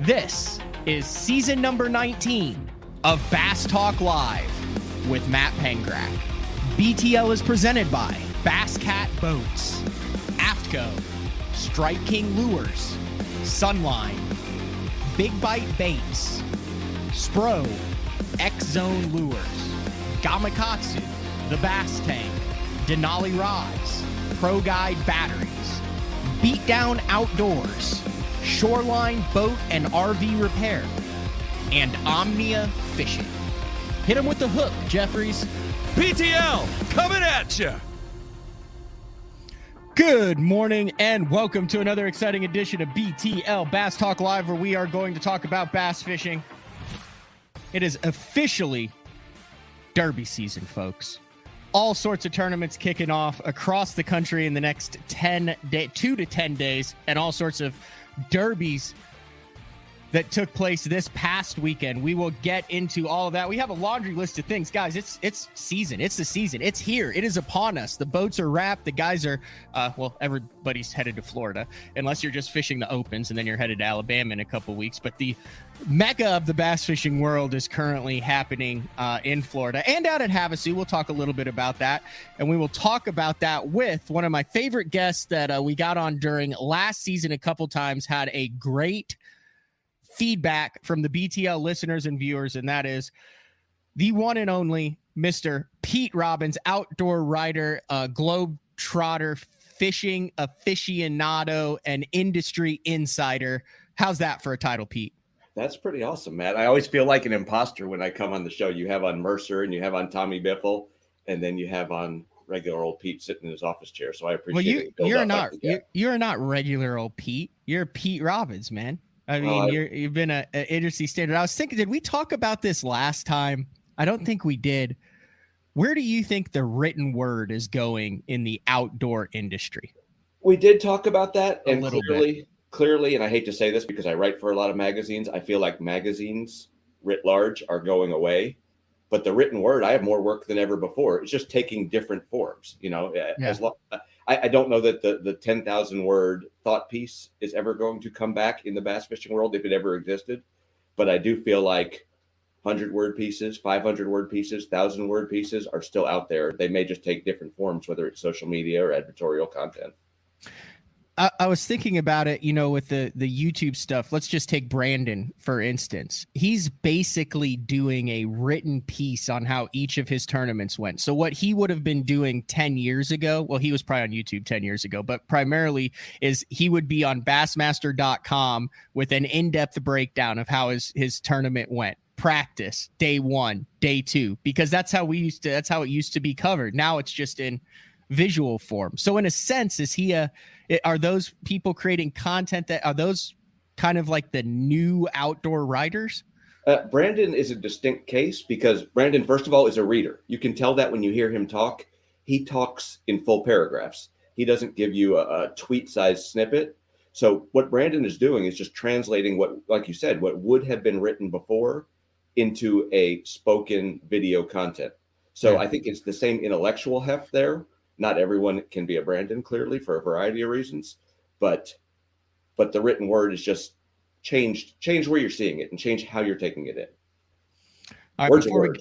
This is season number 19 of Bass Talk Live with Matt Pengrack. BTL is presented by Bass Cat Boats, AFTCO, Strike King Lures, Sunline, Big Bite Baits, Spro, X-Zone Lures, Gamakatsu, The Bass Tank, Denali Rods, Pro Guide Batteries, Beatdown Outdoors, Shoreline Boat and RV Repair, and Omnia Fishing. Hit him with the hook, Jeffries. BTL coming at you. Good morning and welcome to another exciting edition of BTL Bass Talk Live, where we are going to talk about bass fishing. It is officially Derby season, folks. All sorts of tournaments kicking off across the country in the next 2 to 10 days, and all sorts of derbies that took place this past weekend. We will get into all of that. We have a laundry list of things. Guys, it's season. It's the season. It's here. It is upon us. The boats are wrapped. The guys are, everybody's headed to Florida, unless you're just fishing the opens, and then you're headed to Alabama in a couple weeks. But the mecca of the bass fishing world is currently happening in Florida and out at Havasu. We'll talk a little bit about that, and we will talk about that with one of my favorite guests that we got on during last season a couple times, had a great feedback from the BTL listeners and viewers, and that is the one and only Mr. Pete Robbins, outdoor writer, globe-trotter, fishing aficionado, and industry insider. How's that for a title, Pete? That's pretty awesome, Matt. I always feel like an imposter when I come on the show. You have on Mercer and you have on Tommy Biffle, and then you have on regular old Pete sitting in his office chair. So I appreciate it. You're not regular old Pete. You're Pete Robbins, man. I mean, you've been an industry standard. I was thinking, did we talk about this last time? I don't think we did. Where do you think the written word is going in the outdoor industry? We did talk about that, A and little clearly, and I hate to say this because I write for a lot of magazines, I feel like magazines writ large are going away. But the written word, I have more work than ever before. It's just taking different forms. You know, I don't know that the 10,000 word thought piece is ever going to come back in the bass fishing world, if it ever existed. But I do feel like 100 word pieces, 500 word pieces, 1,000 word pieces are still out there. They may just take different forms, whether it's social media or editorial content. I was thinking about it, with the YouTube stuff. Let's just take Brandon, for instance. He's basically doing a written piece on how each of his tournaments went. So what he would have been doing 10 years ago, well, he was probably on YouTube 10 years ago, but primarily is he would be on Bassmaster.com with an in-depth breakdown of how his tournament went. Practice, day 1, day 2, because that's how it used to be covered. Now it's just in visual form. So in a sense, are those people creating content are those kind of like the new outdoor writers? Brandon is a distinct case because Brandon, first of all, is a reader. You can tell that when you hear him talk. He talks in full paragraphs. He doesn't give you a tweet-sized snippet. So what Brandon is doing is just translating what, like you said, what would have been written before into a spoken video content. So yeah. I think it's the same intellectual heft there. Not everyone can be a Brandon, clearly, for a variety of reasons, but the written word is just change where you're seeing it and change how you're taking it in. All right,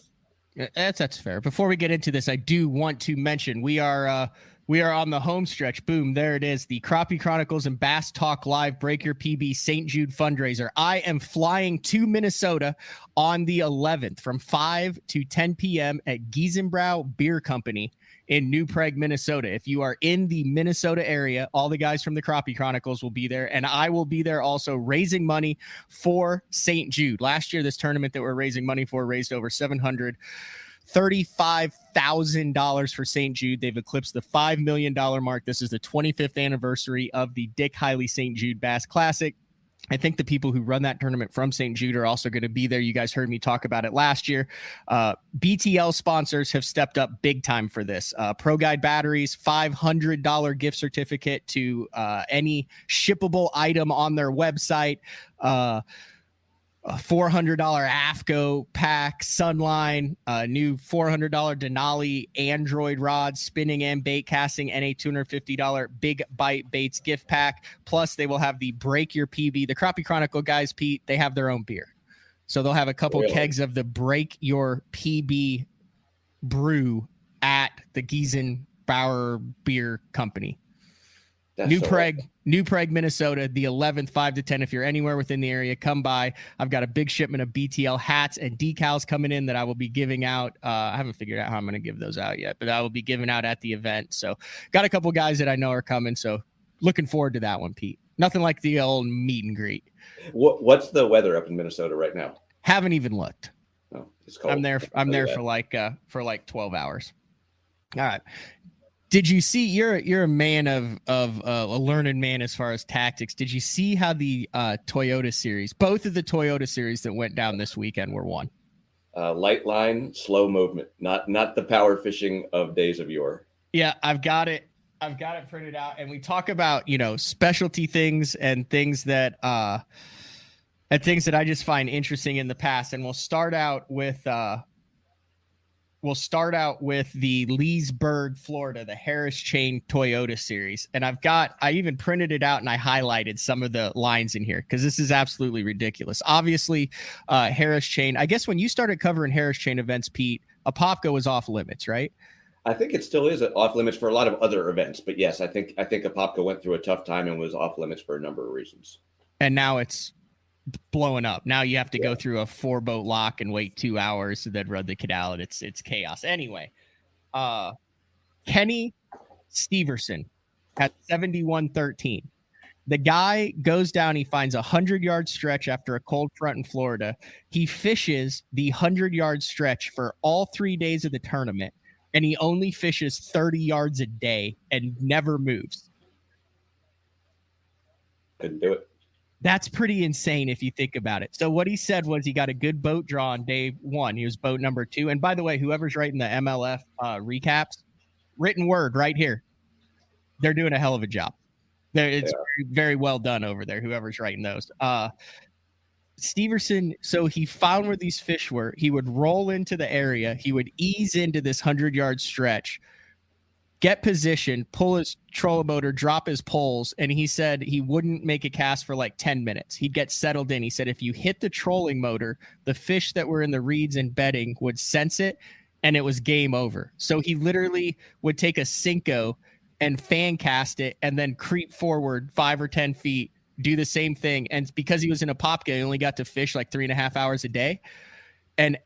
that's fair. Before we get into this, I do want to mention we are on the home stretch. Boom, there it is. The Crappie Chronicles and Bass Talk Live Break Your PB St. Jude fundraiser. I am flying to Minnesota on the 11th from 5 to 10 p.m. at Giesenbrau Beer Company in New Prague, Minnesota. If you are in the Minnesota area, all the guys from the Crappie Chronicles will be there, and I will be there also raising money for St. Jude. Last year, this tournament that we're raising money for raised over $735,000 for St. Jude. They've eclipsed the $5 million mark. This is the 25th anniversary of the Dick Hiley St. Jude Bass Classic. I think the people who run that tournament from St. Jude are also going to be there. You guys heard me talk about it last year. BTL sponsors have stepped up big time for this. Pro Guide Batteries, $500 gift certificate to any shippable item on their website. a $400 AFCO pack, Sunline, a new $400 Denali Android rod, spinning and bait casting, and a $250 Big Bite Baits gift pack. Plus, they will have the Break Your PB. The Crappie Chronicle guys, Pete, they have their own beer. So they'll have a couple kegs of the Break Your PB brew at the Giesenbauer Beer Company. New Prague, Minnesota, the 11th, 5 to 10. If you're anywhere within the area, come by. I've got a big shipment of BTL hats and decals coming in that I will be giving out. I haven't figured out how I'm going to give those out yet, but I will be giving out at the event. So got a couple guys that I know are coming. So looking forward to that one, Pete. Nothing like the old meet and greet. What's the weather up in Minnesota right now? Haven't even looked. Oh, it's cold. I'm there for like 12 hours. All right. Did you see? You're a man of a learned man as far as tactics. Did you see how the Toyota series, both of the Toyota series that went down this weekend, were won? Light line, slow movement, not the power fishing of days of yore. Yeah, I've got it printed out, and we talk about specialty things and things that I just find interesting in the past, and we'll start out with the Leesburg, Florida, the Harris Chain Toyota series. And I even printed it out and I highlighted some of the lines in here because this is absolutely ridiculous. Obviously, Harris Chain, I guess when you started covering Harris Chain events, Pete, Apopka was off limits, right? I think it still is off limits for a lot of other events. But yes, I think Apopka went through a tough time and was off limits for a number of reasons. And now it's blowing up. Now you have to go through a 4-boat lock and wait 2 hours and then run the canal, and it's chaos. Anyway, Kenny Steverson at 71.13. The guy goes down, he finds a 100-yard stretch after a cold front in Florida. He fishes the 100-yard stretch for all 3 days of the tournament, and he only fishes 30 yards a day and never moves. Couldn't do it. That's pretty insane if you think about it. So what he said was he got a good boat draw on day 1. He was boat number 2. And by the way, whoever's writing the MLF recaps, written word right here. They're doing a hell of a job. It's very, very well done over there, whoever's writing those. Steverson, so he found where these fish were. He would roll into the area. He would ease into this 100-yard stretch, get positioned, pull his trolling motor, drop his poles, and he said he wouldn't make a cast for like 10 minutes. He'd get settled in. He said if you hit the trolling motor, the fish that were in the reeds and bedding would sense it, and it was game over. So he literally would take a Cinco and fan cast it and then creep forward 5 or 10 feet, do the same thing. And because he was in Apopka, he only got to fish like 3.5 hours a day. And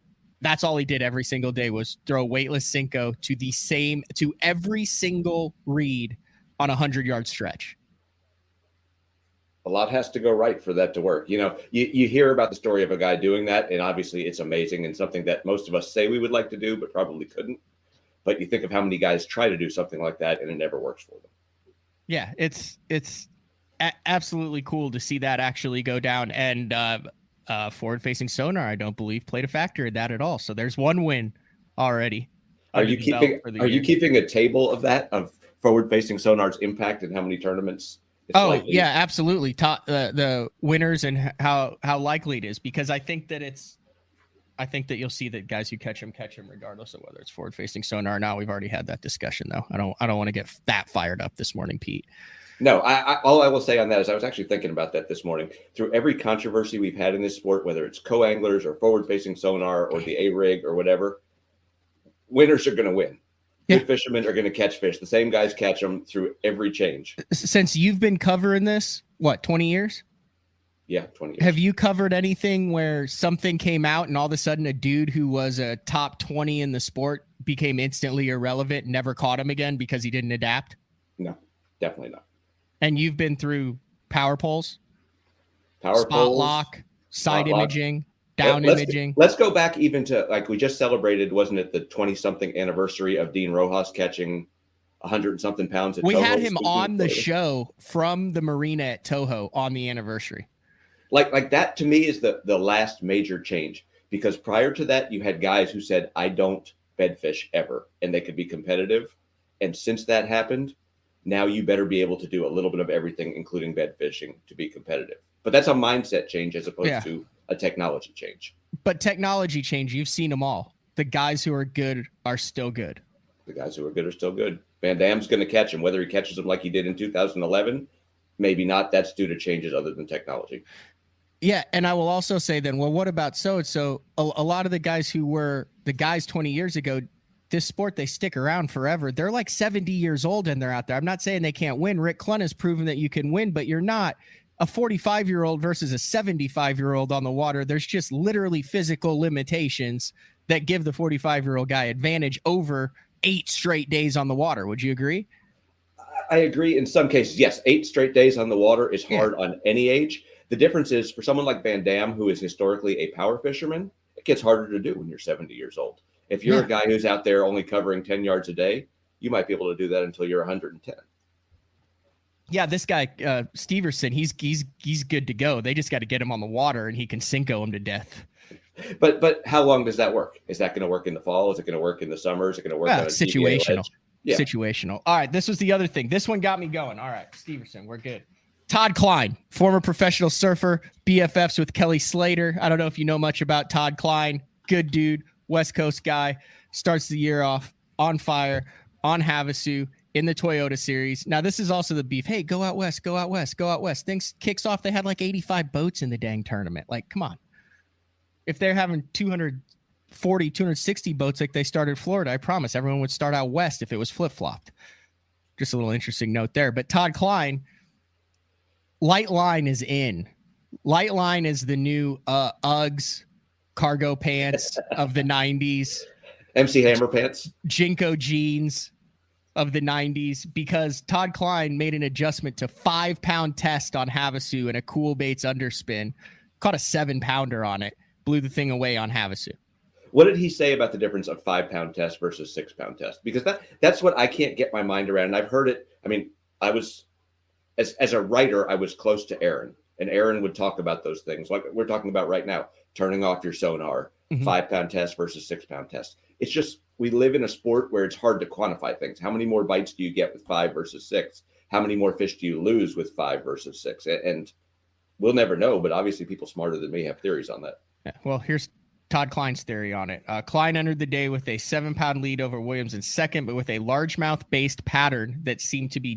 that's all he did every single day was throw a weightless Cinco to every single reed on a 100-yard stretch. A lot has to go right for that to work. You hear about the story of a guy doing that, and obviously it's amazing and something that most of us say we would like to do, but probably couldn't. But you think of how many guys try to do something like that, and it never works for them. Yeah, it's absolutely cool to see that actually go down. And forward-facing sonar, I don't believe, played a factor in that at all. So there's one win already. Are you keeping a table of that, of forward-facing sonar's impact and how many tournaments? Yeah, absolutely. The winners and how likely it is, because I think that you'll see that guys who catch them regardless of whether it's forward-facing sonar or not. We've already had that discussion though. I don't want to get that fired up this morning, Pete. No, all I will say on that is I was actually thinking about that this morning. Through every controversy we've had in this sport, whether it's co-anglers or forward-facing sonar or the A-rig or whatever, winners are going to win. Yeah. Good fishermen are going to catch fish. The same guys catch them through every change. Since you've been covering this, 20 years? Yeah, 20 years. Have you covered anything where something came out and all of a sudden a dude who was a top 20 in the sport became instantly irrelevant and never caught him again because he didn't adapt? No, definitely not. And you've been through power poles, spot lock, side imaging, down imaging. Let's go back even to, like, we just celebrated, wasn't it, the 20-something anniversary of Dean Rojas catching 100-something pounds at Toho. We had him on the show from the marina at Toho on the anniversary. Like that to me is the last major change, because prior to that you had guys who said, I don't bedfish ever, and they could be competitive. And since that happened, now you better be able to do a little bit of everything, including bed fishing, to be competitive. But that's a mindset change as opposed to a technology change. But technology change, you've seen them all. The guys who are good are still good. The guys who are good are still good. Van Damme's going to catch him. Whether he catches him like he did in 2011, maybe not. That's due to changes other than technology. Yeah, and I will also say then, well, what about so-and-so? A lot of the guys who were the guys 20 years ago, this sport, they stick around forever. They're like 70 years old and they're out there. I'm not saying they can't win. Rick Clunn has proven that you can win, but you're not a 45-year-old versus a 75-year-old on the water. There's just literally physical limitations that give the 45-year-old guy advantage over 8 straight days on the water. Would you agree? I agree in some cases. Yes, 8 straight days on the water is hard on any age. The difference is for someone like Van Damme, who is historically a power fisherman, it gets harder to do when you're 70 years old. If you're a guy who's out there only covering 10 yards a day, you might be able to do that until you're 110. Yeah, this guy, Steverson, he's good to go. They just got to get him on the water and he can Cinco him to death. But how long does that work? Is that going to work in the fall? Is it going to work in the summer? Is it going to work on a situational? Yeah. Situational. All right, this was the other thing. This one got me going. All right, Steverson, we're good. Todd Klein, former professional surfer, BFFs with Kelly Slater. I don't know if you know much about Todd Klein. Good dude, West Coast guy. Starts the year off on fire, on Havasu, in the Toyota Series. Now, this is also the beef. Hey, go out west, go out west, go out west. Things kicks off. They had like 85 boats in the dang tournament. Like, come on. If they're having 240, 260 boats like they started Florida, I promise everyone would start out west if it was flip-flopped. Just a little interesting note there. But Todd Klein, Light Line is in. Light Line is the new Uggs cargo pants of the 90s. MC Hammer pants. Jinko jeans of the 90s, because Todd Klein made an adjustment to 5-pound test on Havasu and a Cool Baits underspin. Caught a 7-pounder on it. Blew the thing away on Havasu. What did he say about the difference of 5-pound test versus 6-pound test? Because that's what I can't get my mind around. And I've heard it. I mean, I was, as a writer, I was close to Aaron, and Aaron would talk about those things like we're talking about right now, turning off your sonar, 5-pound test versus 6-pound test. It's just, we live in a sport where it's hard to quantify things. How many more bites do you get with 5 versus 6? How many more fish do you lose with 5 versus 6? And we'll never know, but obviously people smarter than me have theories on that. Yeah, well, here's Todd Klein's theory on it. Klein entered the day with a 7-pound lead over Williams in second, but with a largemouth based pattern that seemed to be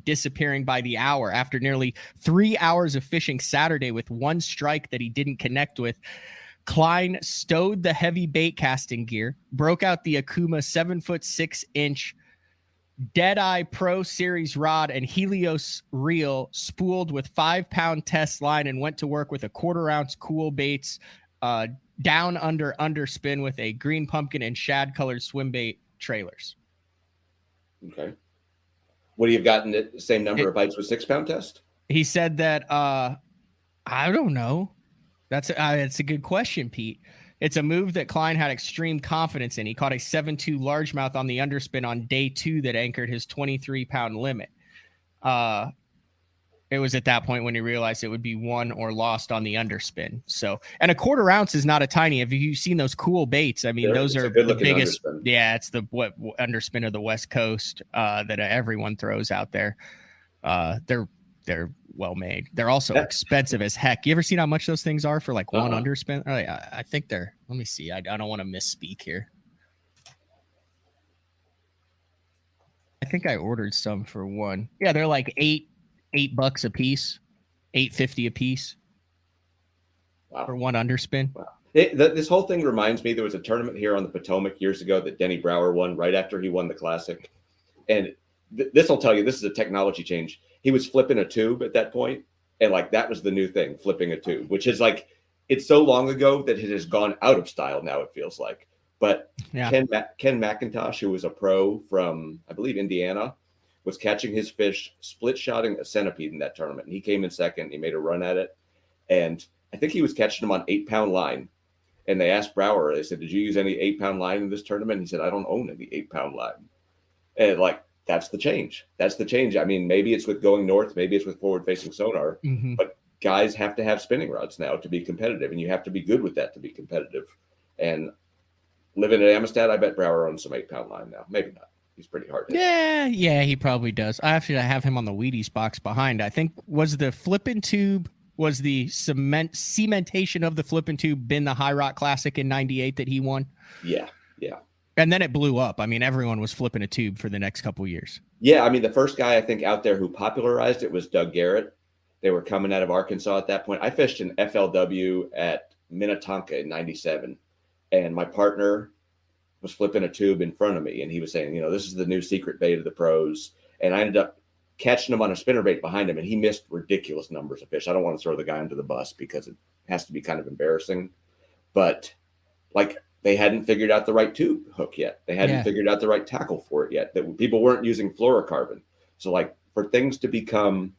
disappearing by the hour. After nearly 3 hours of fishing Saturday with one strike that he didn't connect with, Klein stowed the heavy bait casting gear, broke out the Akuma 7'6" Deadeye Pro Series rod and Helios reel, spooled with 5-pound test line, and went to work with a 1/4-ounce Cool Baits down under underspin with a green pumpkin and shad colored swim bait trailers. Okay. Would he have gotten the same number of bites with 6-pound test? He said that, I don't know. That's a good question, Pete. It's a move that Klein had extreme confidence in. He caught a 7.2 largemouth on the underspin on day 2 that anchored his 23-pound limit. It was at that point when he realized it would be won or lost on the underspin. So, and a 1/4 ounce is not a tiny. Have you seen those Cool Baits? I mean, those are the biggest. Underspin. Yeah, it's the underspin of the West Coast that everyone throws out there. They're well made. They're also expensive as heck. You ever seen how much those things are for like one underspin? I think they're, let me see. I don't want to misspeak here. I think I ordered some for one. Yeah, they're like $8 a piece, $8.50 a piece. Wow. For one underspin. Wow. This whole thing reminds me, there was a tournament here on the Potomac years ago that Denny Brower won right after he won the Classic. And this will tell you, this is a technology change. He was flipping a tube at that point, and like that was the new thing, flipping a tube, which is like, it's so long ago that it has gone out of style now, it feels like. But yeah. Ken McIntosh, who was a pro from, I believe, Indiana, was catching his fish, split-shotting a centipede in that tournament. And he came in second. He made a run at it. And I think he was catching them on 8-pound line. And they asked Brower, they said, did you use any 8-pound line in this tournament? He said, I don't own any 8-pound line. And like, that's the change. That's the change. I mean, maybe it's with going north, maybe it's with forward-facing sonar, but guys have to have spinning rods now to be competitive, and you have to be good with that to be competitive. And living at Amistad, I bet Brower owns some 8-pound line now. Maybe not. He's pretty hard. Yeah, he probably does. I have him on the Wheaties box behind. I think was the flipping tube was the cementation of the flipping tube been the High Rock Classic in '98 that he won? Yeah. And then it blew up. I mean, everyone was flipping a tube for the next couple of years. Yeah, I mean, the first guy I think out there who popularized it was Doug Garrett. They were coming out of Arkansas at that point. I fished an FLW at Minnetonka in '97, and my partner was flipping a tube in front of me, and he was saying, this is the new secret bait of the pros. And I ended up catching him on a spinnerbait behind him, and he missed ridiculous numbers of fish. I don't want to throw the guy under the bus because it has to be kind of embarrassing, but they hadn't figured out the right tube hook yet. They hadn't figured out the right tackle for it yet. That people weren't using fluorocarbon. So for things to become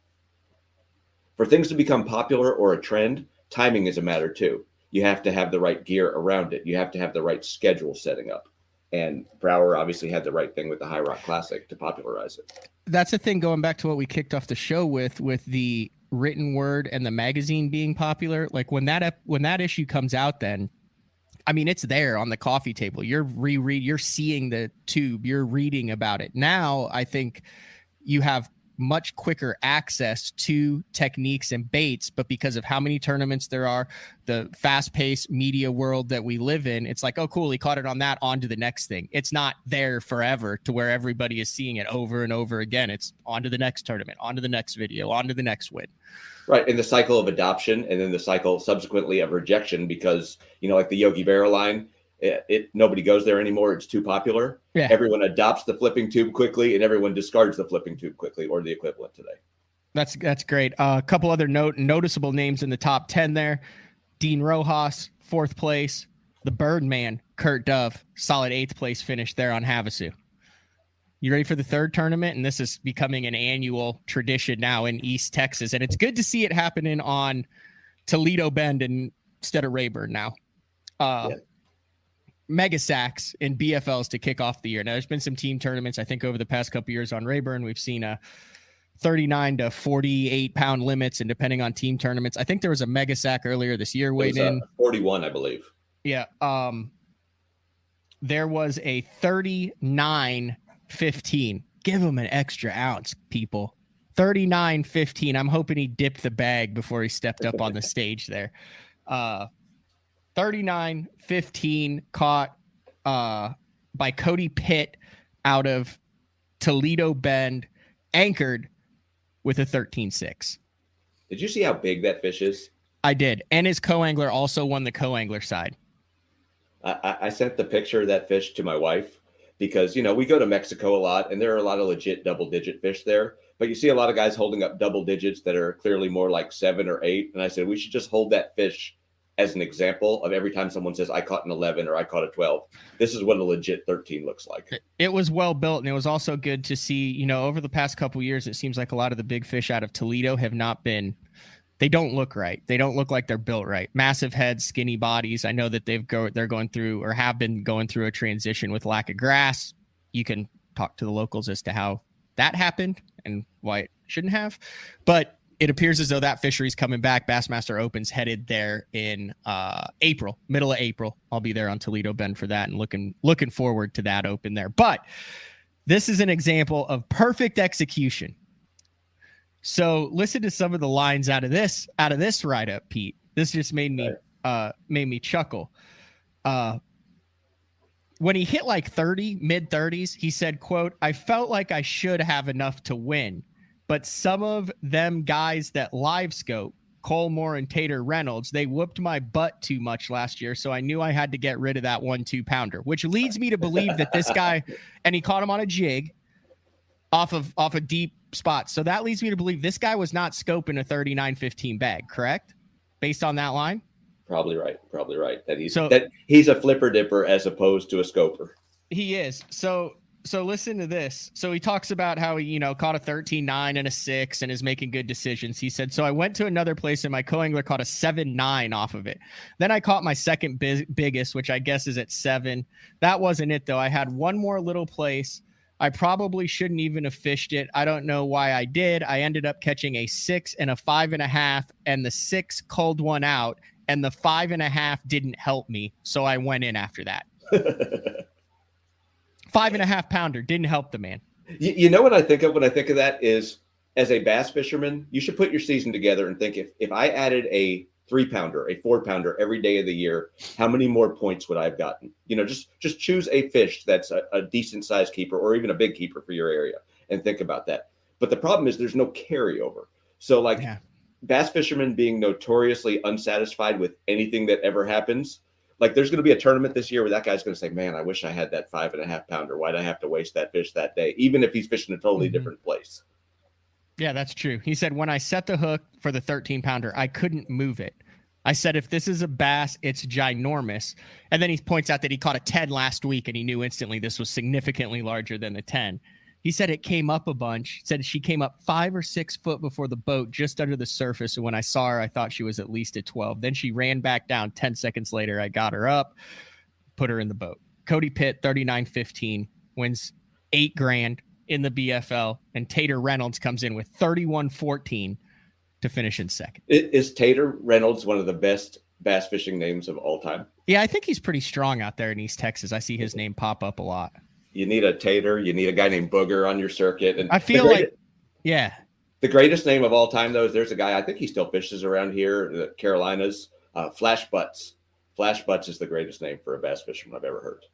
popular or a trend, timing is a matter too. You have to have the right gear around it. You have to have the right schedule setting up. And Brower obviously had the right thing with the High Rock Classic to popularize it. That's the thing, going back to what we kicked off the show with the written word and the magazine being popular. Like when that issue comes out, then I mean, it's there on the coffee table. You're seeing the tube, you're reading about it. Now, I think you have much quicker access to techniques and baits, but because of how many tournaments there are, the fast-paced media world that we live in, it's like, oh, cool, he caught it on that, on to the next thing. It's not there forever to where everybody is seeing it over and over again. It's on to the next tournament, on to the next video, on to the next win. Right, in the cycle of adoption and then the cycle subsequently of rejection because, like the Yogi Berra line, nobody goes there anymore. It's too popular. Yeah. Everyone adopts the flipping tube quickly and everyone discards the flipping tube quickly, or the equivalent today. That's great. A couple other noticeable names in the top 10 there. Dean Rojas, 4th place. The Birdman, Kurt Dove, solid 8th place finish there on Havasu. You ready for the third tournament? And this is becoming an annual tradition now in East Texas. And it's good to see it happening on Toledo Bend instead of Rayburn now. Mega Sacks in BFLs to kick off the year. Now, there's been some team tournaments, I think, over the past couple years on Rayburn. We've seen a 39 to 48 pound limits, and depending on team tournaments, I think there was a Mega Sack earlier this year weighed in 41, I believe. Yeah. There was a 39-15. Give him an extra ounce, people. 39-15. I'm hoping he dipped the bag before he stepped up on the stage there. 39-15 caught by Cody Pitt out of Toledo Bend, anchored with a 13-6. Did you see how big that fish is? I did. And his co-angler also won the co-angler side. I sent the picture of that fish to my wife because, we go to Mexico a lot and there are a lot of legit double-digit fish there. But you see a lot of guys holding up double digits that are clearly more like 7 or 8. And I said, we should just hold that fish as an example of every time someone says, I caught an 11 or I caught a 12. This is what a legit 13 looks like. It was well built. And it was also good to see, over the past couple of years, it seems like a lot of the big fish out of Toledo have not been, they don't look right. They don't look like they're built right. Massive heads, skinny bodies. I know that they're going through or have been going through a transition with lack of grass. You can talk to the locals as to how that happened and why it shouldn't have. But it appears as though that fishery's coming back. Bassmaster Open's headed there in April, middle of April. I'll be there on Toledo Bend for that and looking forward to that open there. But this is an example of perfect execution. So listen to some of the lines out of this write-up, Pete. This just made me chuckle. When he hit like 30, mid-30s, he said, quote, I felt like I should have enough to win. But some of them guys that live scope, Cole Moore and Tater Reynolds, they whooped my butt too much last year. So I knew I had to get rid of that 1-2 pounder, which leads me to believe that this guy, and he caught him on a jig off a deep spot. So that leads me to believe this guy was not scoping a 39-15 bag, correct? Based on that line? Probably right. That he's a flipper dipper as opposed to a scoper. He is. So listen to this. So he talks about how he, caught a 13-9 and a 6 and is making good decisions. He said, so I went to another place and my co-angler caught a 7-9 off of it. Then I caught my second biggest, which I guess is at 7. That wasn't it though. I had one more little place. I probably shouldn't even have fished it. I don't know why I did. I ended up catching a 6 and a 5.5, and the 6 culled one out and the 5.5 didn't help me. So I went in after that. 5.5 pounder didn't help the man. You know what I think of when I think of that is as a bass fisherman, you should put your season together and think if I added a 3-pounder, a 4-pounder every day of the year, how many more points would I have gotten? Just choose a fish that's a decent sized keeper or even a big keeper for your area and think about that. But the problem is there's no carryover. So bass fishermen being notoriously unsatisfied with anything that ever happens. Like there's going to be a tournament this year where that guy's going to say, man, I wish I had that 5.5-pounder. Why'd I have to waste that fish that day? Even if he's fishing a totally different place. Yeah, that's true. He said, when I set the hook for the 13-pounder, I couldn't move it. I said, if this is a bass, it's ginormous. And then he points out that he caught a 10 last week and he knew instantly this was significantly larger than the 10. He said it came up a bunch. He said she came up 5 or 6 foot before the boat, just under the surface. And when I saw her, I thought she was at least at 12. Then she ran back down 10 seconds later. I got her up, put her in the boat. Cody Pitt, 39-15, wins $8,000 in the BFL. And Tater Reynolds comes in with 31-14 to finish in second. Is Tater Reynolds one of the best bass fishing names of all time? Yeah, I think he's pretty strong out there in East Texas. I see his name pop up a lot. You need a Tater. You need a guy named Booger on your circuit. And I feel the greatest name of all time, though, is there's a guy, I think he still fishes around here, the Carolinas, Flash Butts. Flash Butts is the greatest name for a bass fisherman I've ever heard.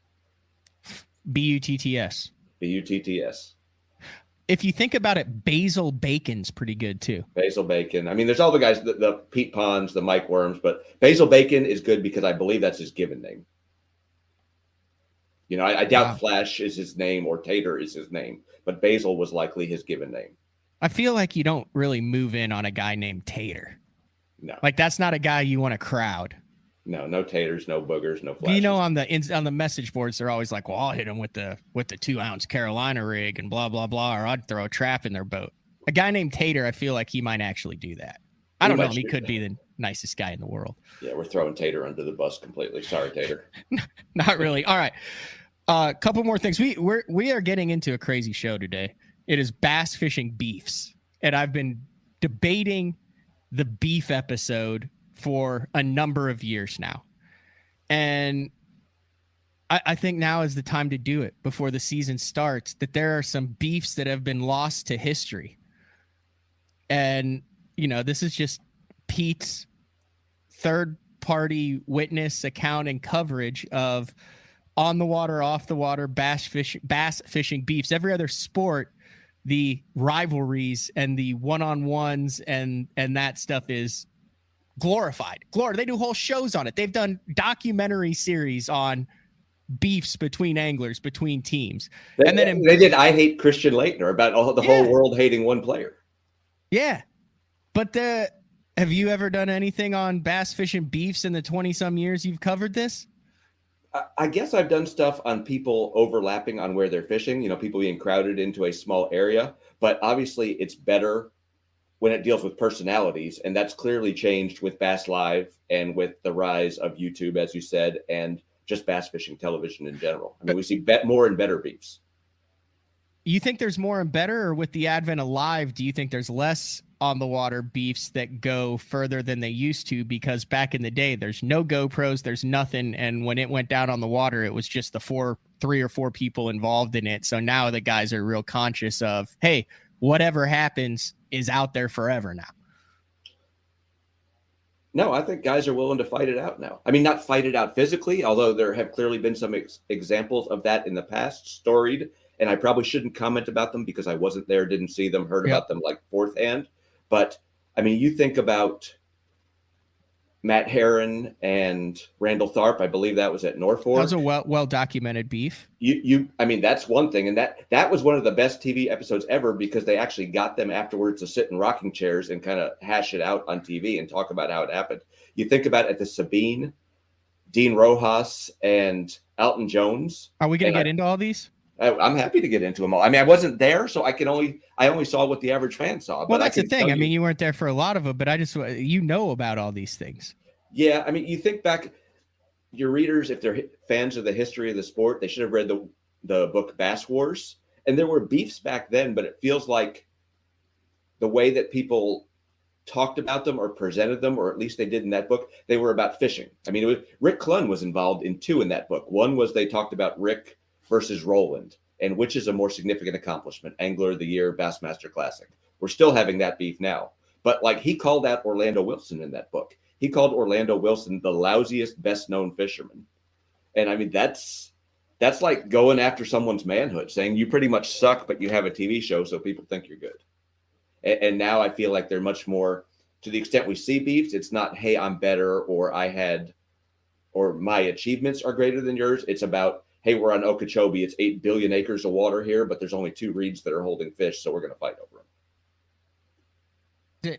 Butts. Butts. If you think about it, Basil Bacon's pretty good, too. Basil Bacon. I mean, there's all the guys, the Pete Ponds, the Mike Worms, but Basil Bacon is good because I believe that's his given name. I doubt Flash is his name or Tater is his name, but Basil was likely his given name. I feel like you don't really move in on a guy named Tater. No. Like, that's not a guy you want to crowd. No Taters, no Boogers, no Flashes. On the message boards, they're always like, well, I'll hit him with the 2-ounce Carolina rig and blah, blah, blah, or I'd throw a trap in their boat. A guy named Tater, I feel like he might actually do that. I don't know. He could be the nicest guy in the world. Yeah, we're throwing Tater under the bus completely. Sorry, Tater. Not really. All right. A couple more things. We are getting into a crazy show today. It is bass fishing beefs. And I've been debating the beef episode for a number of years now. And I think now is the time to do it before the season starts, that there are some beefs that have been lost to history. And, this is just Pete's third-party witness account and coverage of on the water, off the water, bass fishing beefs. Every other sport, the rivalries and the one-on-ones and that stuff is glorified. They do whole shows on it. They've done documentary series on beefs between anglers, between teams. And then they did I Hate Christian Laettner about the whole world hating one player. Yeah. But have you ever done anything on bass fishing beefs in the 20-some years you've covered this? I guess I've done stuff on people overlapping on where they're fishing, people being crowded into a small area. But obviously it's better when it deals with personalities. And that's clearly changed with Bass Live and with the rise of YouTube, as you said, and just bass fishing television in general. I mean, we see more and better beefs. You think there's more and better, or with the advent of live, do you think there's less on the water beefs that go further than they used to? Because back in the day, there's no GoPros, there's nothing. And when it went down on the water, it was just the 3 or 4 people involved in it. So now the guys are real conscious of, hey, whatever happens is out there forever now. No, I think guys are willing to fight it out now. I mean, not fight it out physically, although there have clearly been some examples of that in the past, storied. And I probably shouldn't comment about them because I wasn't there, didn't see them, heard about them like fourth hand. But I mean, you think about Matt Herron and Randall Tharp. I believe that was at Norfolk. That was a well documented beef. I mean, that's one thing. And that was one of the best TV episodes ever because they actually got them afterwards to sit in rocking chairs and kind of hash it out on TV and talk about how it happened. You think about at the Sabine, Dean Rojas and Alton Jones. Are we going to get into all these? I'm happy to get into them all. I mean, I wasn't there, so I only saw what the average fan saw. Well, that's the thing. I mean, you weren't there for a lot of them, but I just, about all these things. Yeah. I mean, you think back, your readers, if they're fans of the history of the sport, they should have read the book Bass Wars. And there were beefs back then, but it feels like the way that people talked about them or presented them, or at least they did in that book, they were about fishing. I mean, Rick Clunn was involved in 2 in that book. One was they talked about Rick versus Roland, and which is a more significant accomplishment, Angler of the Year, Bassmaster Classic. We're still having that beef now. But like he called out Orlando Wilson in that book. He called Orlando Wilson the lousiest, best known fisherman. And I mean, that's like going after someone's manhood, saying you pretty much suck, but you have a TV show, so people think you're good. And now I feel like they're much more, to the extent we see beefs, it's not, hey, I'm better, or my achievements are greater than yours. It's about, hey, we're on Okeechobee. It's 8 billion acres of water here, but there's only 2 reeds that are holding fish, so we're going to fight over them.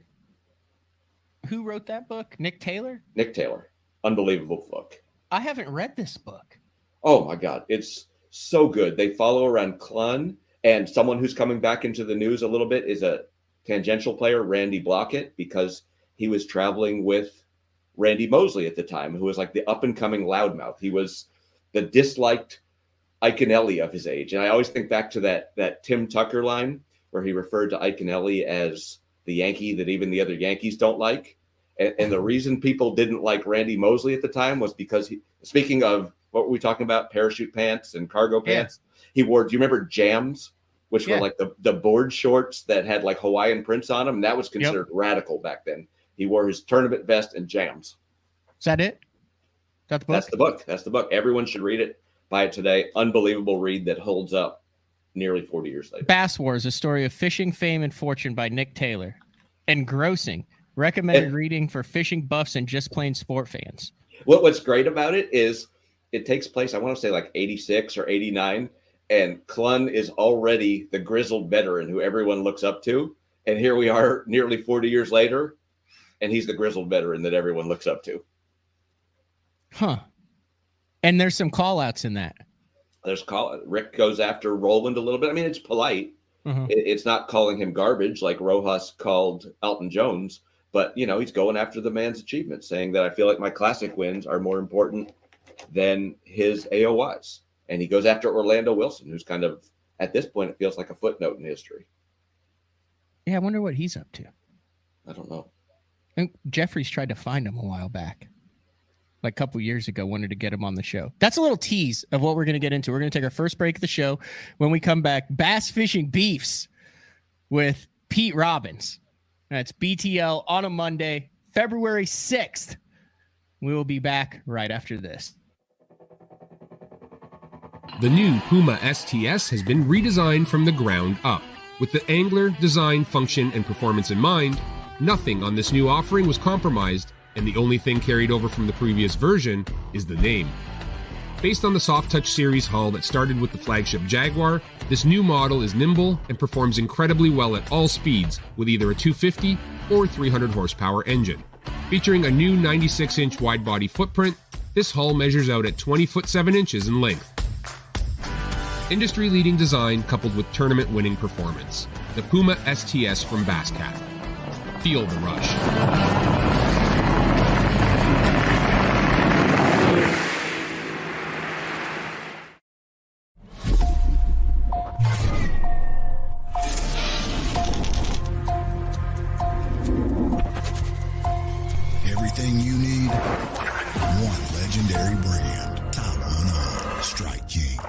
Who wrote that book? Nick Taylor? Nick Taylor. Unbelievable book. I haven't read this book. Oh, my God. It's so good. They follow around Clun, and someone who's coming back into the news a little bit is a tangential player, Randy Blockett, because he was traveling with Randy Mosley at the time, who was like the up-and-coming loudmouth. He was the disliked Iaconelli of his age. And I always think back to that Tim Tucker line where he referred to Iaconelli as the Yankee that even the other Yankees don't like. And the reason people didn't like Randy Mosley at the time was because speaking of what were we talking about, parachute pants and cargo pants, he wore, do you remember jams, which were like the board shorts that had like Hawaiian prints on them? And that was considered radical back then. He wore his tournament vest and jams. Is that it? That's the book? That's the book. Everyone should read it. Buy it today. Unbelievable read that holds up nearly 40 years later. Bass Wars, a story of fishing, fame, and fortune by Nick Taylor. Engrossing. Recommended reading for fishing buffs and just plain sport fans. What's great about it is it takes place, I want to say like 86 or 89, and Clun is already the grizzled veteran who everyone looks up to. And here we are nearly 40 years later, and he's the grizzled veteran that everyone looks up to. Huh. And there's some call-outs in that. Rick goes after Roland a little bit. I mean, it's polite. Mm-hmm. It's not calling him garbage like Rojas called Elton Jones. But, he's going after the man's achievements, saying that I feel like my classic wins are more important than his AOYs. And he goes after Orlando Wilson, who's kind of, at this point, it feels like a footnote in history. Yeah, I wonder what he's up to. I don't know. I think Jeffries tried to find him a while back. Like a couple years ago, wanted to get him on the show. That's a little tease of what we're going to get into. We're going to take our first break of the show. When we come back, bass fishing beefs with Pete Robbins. That's BTL on a Monday, February 6th. We will be back right after this. The new Puma STS has been redesigned from the ground up. With the angler, design, function, and performance in mind, nothing on this new offering was compromised, and the only thing carried over from the previous version is the name. Based on the Soft Touch series hull that started with the flagship Jaguar, this new model is nimble and performs incredibly well at all speeds with either a 250 or 300 horsepower engine. Featuring a new 96-inch wide-body footprint, this hull measures out at 20 foot 7 inches in length. Industry-leading design coupled with tournament-winning performance. The Puma STS from Basscat. Feel the rush. Everything you need, one legendary brand. Top one on Strike King.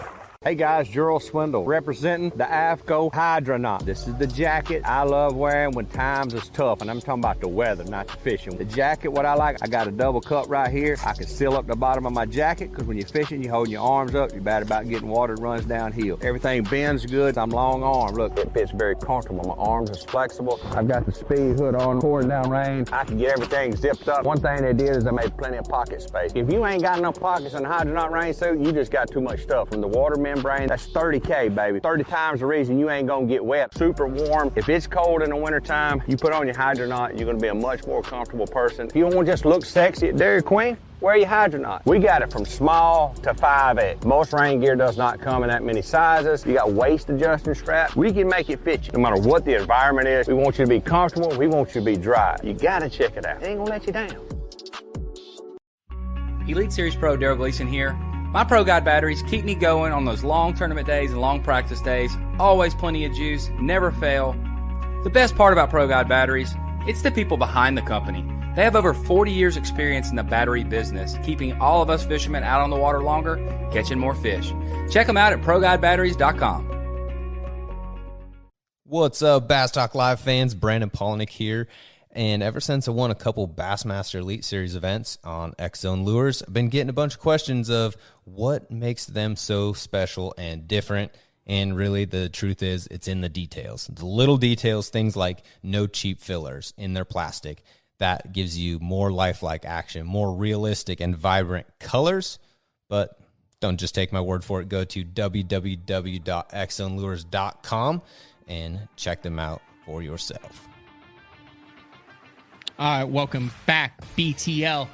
Hey guys, Gerald Swindle representing the AFCO Hydronaut. This is the jacket I love wearing when times is tough, and I'm talking about the weather, not the fishing. The jacket, what I like, I got a double cup right here. I can seal up the bottom of my jacket because when you're fishing, you're holding your arms up. You're bad about getting water that runs downhill. Everything bends good. I'm long arm. Look, it fits very comfortable. My arms is flexible. I've got the speed hood on, pouring down rain. I can get everything zipped up. One thing they did is they made plenty of pocket space. If you ain't got enough pockets in the Hydronaut rain suit, you just got too much stuff. From the water membrane, that's 30K, baby. 30 times the reason you ain't gonna get wet. Super warm. If it's cold in the wintertime, you put on your Hydronaut, you're gonna be a much more comfortable person. If you don't want to just look sexy at Dairy Queen, wear your Hydronaut. We got it from small to 5X. Most rain gear does not come in that many sizes. You got waist adjusting straps. We can make it fit you. No matter what the environment is, we want you to be comfortable. We want you to be dry. You gotta check it out. It ain't gonna let you down. Elite Series Pro Daryl Gleason here. My Pro Guide batteries keep me going on those long tournament days and long practice days. Always plenty of juice, never fail. The best part about Pro Guide batteries, it's the people behind the company. They have over 40 years experience in the battery business, keeping all of us fishermen out on the water longer, catching more fish. Check them out at ProGuideBatteries.com. What's up, Bass Talk Live fans? Brandon Polnick here. And ever since I won a couple Bassmaster Elite Series events on X-Zone Lures, I've been getting a bunch of questions of what makes them so special and different. And really, the truth is, it's in the details. The little details, things like no cheap fillers in their plastic. That gives you more lifelike action, more realistic and vibrant colors. But don't just take my word for it. Go to www.xzonelures.com and check them out for yourself. All right, welcome back, BTL.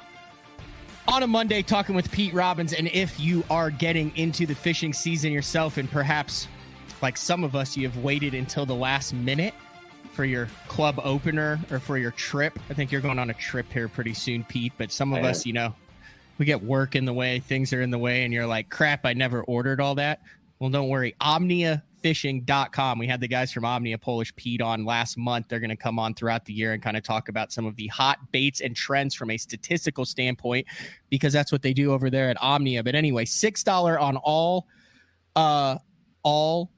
On a Monday, talking with Pete Robbins, and if you are getting into the fishing season yourself, and perhaps, like some of us, you have waited until the last minute for your club opener or for your trip. I think you're going on a trip here pretty soon, Pete, but some of us, we get work in the way, things are in the way, and you're like, crap, I never ordered all that. Well, don't worry. OmniaFishing.com. We had the guys from Omnia Polish Pete on last month. They're going to come on throughout the year and kind of talk about some of the hot baits and trends from a statistical standpoint, because that's what they do over there at Omnia. But anyway, $6 on all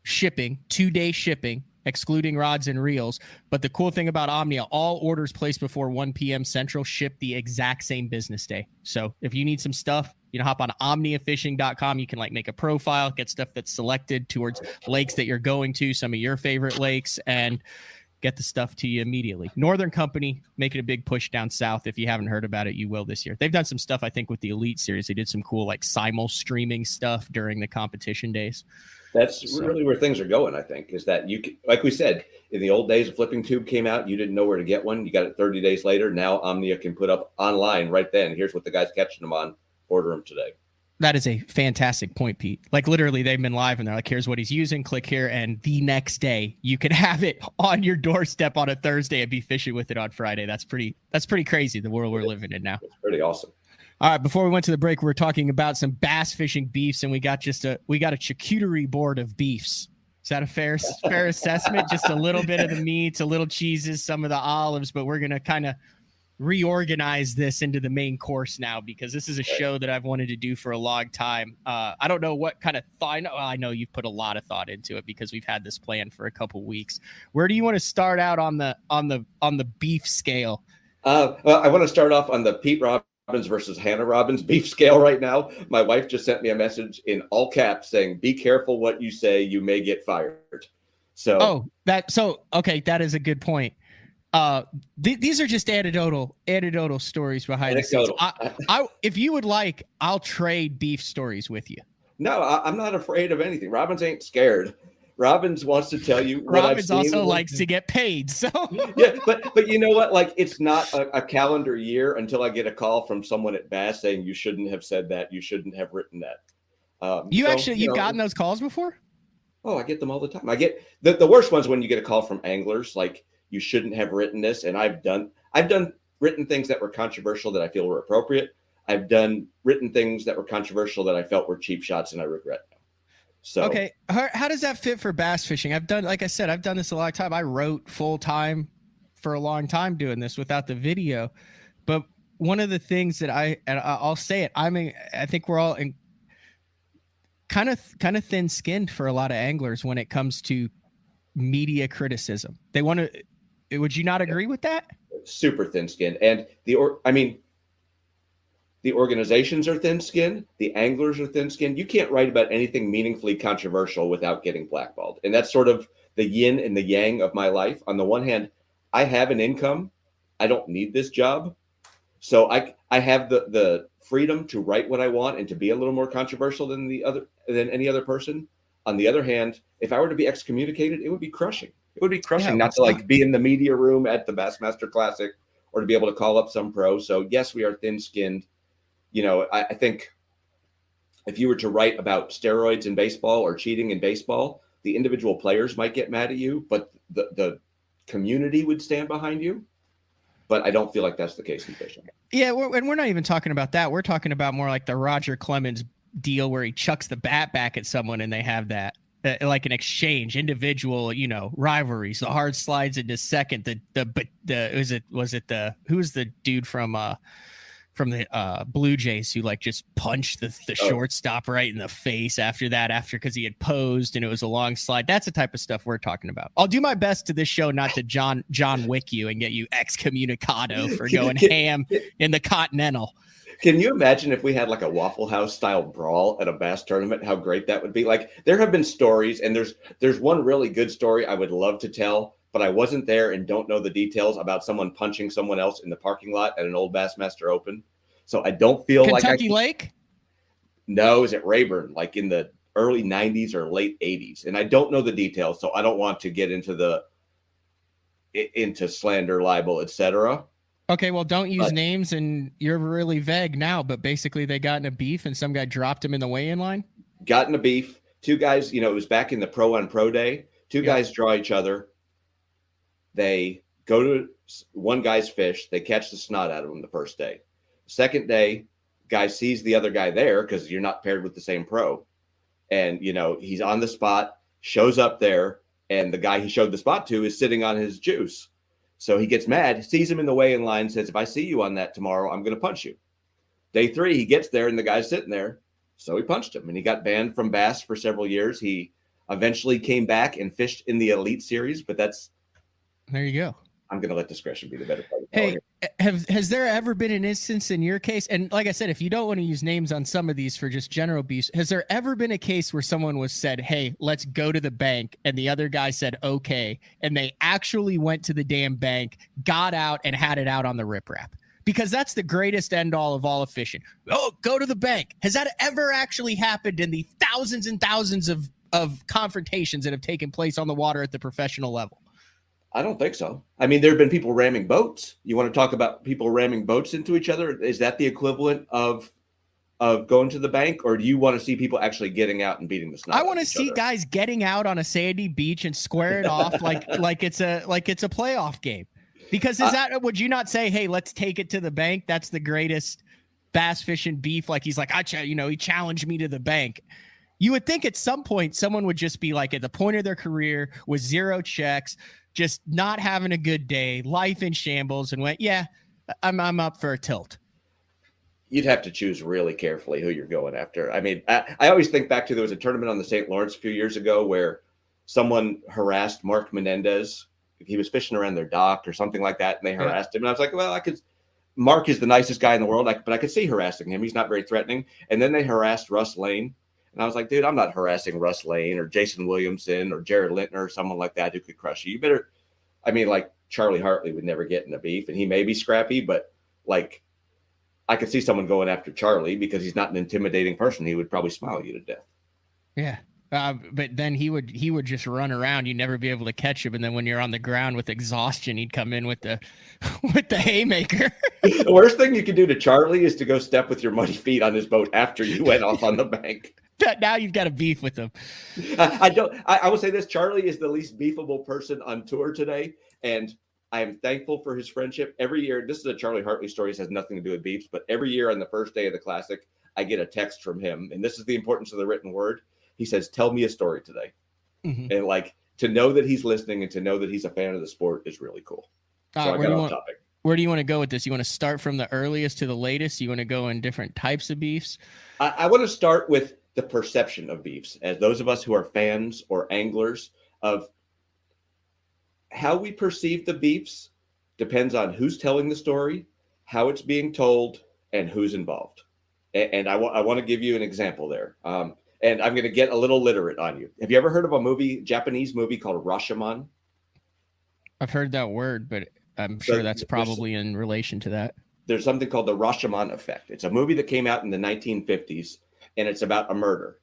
shipping, 2-day shipping, excluding rods and reels. But the cool thing about Omnia, all orders placed before 1 p.m. Central ship the exact same business day. So if you need some stuff, hop on OmniaFishing.com. You can make a profile, get stuff that's selected towards lakes that you're going to, some of your favorite lakes, and get the stuff to you immediately. Northern Company making a big push down south. If you haven't heard about it, you will this year. They've done some stuff, I think, with the Elite Series. They did some cool simul streaming stuff during the competition days. That's really where things are going, I think, is that you can, like we said, in the old days, a flipping tube came out. You didn't know where to get one. You got it 30 days later. Now Omnia can put up online right then. Here's what the guy's catching them on. Order them today. That is a fantastic point, Pete. Literally, they've been live and they're like, here's what he's using. Click here. And the next day, you can have it on your doorstep on a Thursday and be fishing with it on Friday. That's pretty crazy, the world we're living in now. It's pretty awesome. All right, before we went to the break, we were talking about some bass fishing beefs, and we got a charcuterie board of beefs. Is that a fair assessment? Just a little bit of the meats, a little cheeses, some of the olives, but we're going to kind of reorganize this into the main course now, because this is a show that I've wanted to do for a long time. I don't know what kind of thought. I know you've put a lot of thought into it because we've had this plan for a couple weeks. Where do you want to start out on the beef scale? Well, I want to start off on the Pete Robbins versus Hannah Robbins beef scale right now. My wife just sent me a message in all caps saying, "Be careful what you say, you may get fired." So that is a good point. These are just anecdotal stories behind the scenes. If you would like, I'll trade beef stories with you. No, I'm not afraid of anything. Robbins ain't scared. Robbins wants to tell you what Robbins also likes to get paid. So yeah, but you know what? It's not a calendar year until I get a call from someone at Bass saying you shouldn't have said that. You shouldn't have written that. You've gotten those calls before? Oh, I get them all the time. I get the worst ones when you get a call from anglers like, you shouldn't have written this. And I've done written things that were controversial that I feel were appropriate. I've done written things that were controversial that I felt were cheap shots and I regret now. So, okay. How does that fit for bass fishing? Like I said, I've done this a long time. I wrote full time for a long time doing this without the video. But one of the things that I'll say it, I think we're all kind of thin skinned for a lot of anglers when it comes to media criticism. They want to. Would you not agree with that? Super thin-skinned, and the organizations are thin-skinned. The anglers are thin-skinned. You can't write about anything meaningfully controversial without getting blackballed, and that's sort of the yin and the yang of my life. On the one hand, I have an income. I don't need this job, so I have the freedom to write what I want and to be a little more controversial than any other person. On the other hand, if I were to be excommunicated, it would be crushing. It would be crushing not to be in the media room at the Bassmaster Classic or to be able to call up some pro. So yes, we are thin-skinned. I think if you were to write about steroids in baseball or cheating in baseball, the individual players might get mad at you, but the community would stand behind you. But I don't feel like that's the case in fishing. Yeah, and we're not even talking about that. We're talking about more like the Roger Clemens deal where he chucks the bat back at someone and they have that. Like an exchange, individual, rivalries. The hard slides into second. Who's the dude from from the Blue Jays who like just punched the shortstop right in the face after because he had posed and it was a long slide. That's the type of stuff we're talking about. I'll do my best to this show not to John Wick you and get you excommunicado for going ham in the Continental. Can you imagine if we had like a Waffle House style brawl at a bass tournament? How great that would be! Like there have been stories, and there's one really good story I would love to tell, but I wasn't there and don't know the details about someone punching someone else in the parking lot at an old Bassmaster Open. So I don't feel Kentucky Lake? No, is it Rayburn? Like in the early 90s or late 80s. And I don't know the details, so I don't want to get into slander, libel, etc. Okay, well, don't use names, and you're really vague now, but basically they got in a beef and some guy dropped him in the weigh-in line? Got in a beef. Two guys, it was back in the pro-on-pro day. Two guys draw each other. They go to one guy's fish. They catch the snot out of him the first day. Second day, guy sees the other guy there because you're not paired with the same pro. And, he's on the spot, shows up there, and the guy he showed the spot to is sitting on his juice. So he gets mad, sees him in the weigh-in line, says, if I see you on that tomorrow, I'm going to punch you. Day 3, he gets there, and the guy's sitting there. So he punched him, and he got banned from bass for several years. He eventually came back and fished in the Elite Series, but that's... There you go. I'm going to let discretion be the better part. Hey, has there ever been an instance in your case? And like I said, if you don't want to use names on some of these for just general beefs, has there ever been a case where someone was said, hey, let's go to the bank, and the other guy said, okay, and they actually went to the damn bank, got out, and had it out on the riprap? Because that's the greatest end all of fishing. Oh, go to the bank. Has that ever actually happened in the thousands and thousands of confrontations that have taken place on the water at the professional level? I don't think so. I mean, there have been people ramming boats. You want to talk about people ramming boats into each other? Is that the equivalent of going to the bank, or do you want to see people actually getting out and beating the snot? I want to see guys getting out on a sandy beach and square it off like it's a playoff game. Because would you not say, hey, let's take it to the bank? That's the greatest bass fishing beef. Like he's like, he challenged me to the bank. You would think at some point someone would just be like at the point of their career with 0 checks, just not having a good day, life in shambles, and went, yeah, I'm up for a tilt. You'd have to choose really carefully who you're going after. I mean, I always think back to there was a tournament on the St. Lawrence a few years ago where someone harassed Mark Menendez. He was fishing around their dock or something like that, and they harassed him. And I was like, well, Mark is the nicest guy in the world, but I could see harassing him. He's not very threatening. And then they harassed Russ Lane. And I was like, dude, I'm not harassing Russ Lane or Jason Williamson or Jared Lintner or someone like that who could crush you. You better, like Charlie Hartley would never get in a beef, and he may be scrappy, but like I could see someone going after Charlie because he's not an intimidating person. He would probably smile you to death. Yeah. But then he would just run around. You'd never be able to catch him. And then when you're on the ground with exhaustion, he'd come in with the haymaker. The worst thing you can do to Charlie is to go step with your muddy feet on his boat after you went off on the bank. Now you've got a beef with him. I will say this. Charlie is the least beefable person on tour today. And I am thankful for his friendship. Every year, this is a Charlie Hartley story. This has nothing to do with beefs, but every year on the first day of the Classic, I get a text from him. And this is the importance of the written word. He says, tell me a story today. Mm-hmm. And like to know that he's listening and to know that he's a fan of the sport is really cool. So I got off topic. Where do you want to go with this? You want to start from the earliest to the latest? You want to go in different types of beefs? I want to start with the perception of beefs, as those of us who are fans or anglers, of how we perceive the beefs depends on who's telling the story, how it's being told, and who's involved. And I want to give you an example there. And I'm going to get a little literate on you. Have you ever heard of a Japanese movie called Rashomon? I've heard that word, but I'm sure that's probably in relation to that. There's something called the Rashomon effect. It's a movie that came out in the 1950s, and it's about a murder.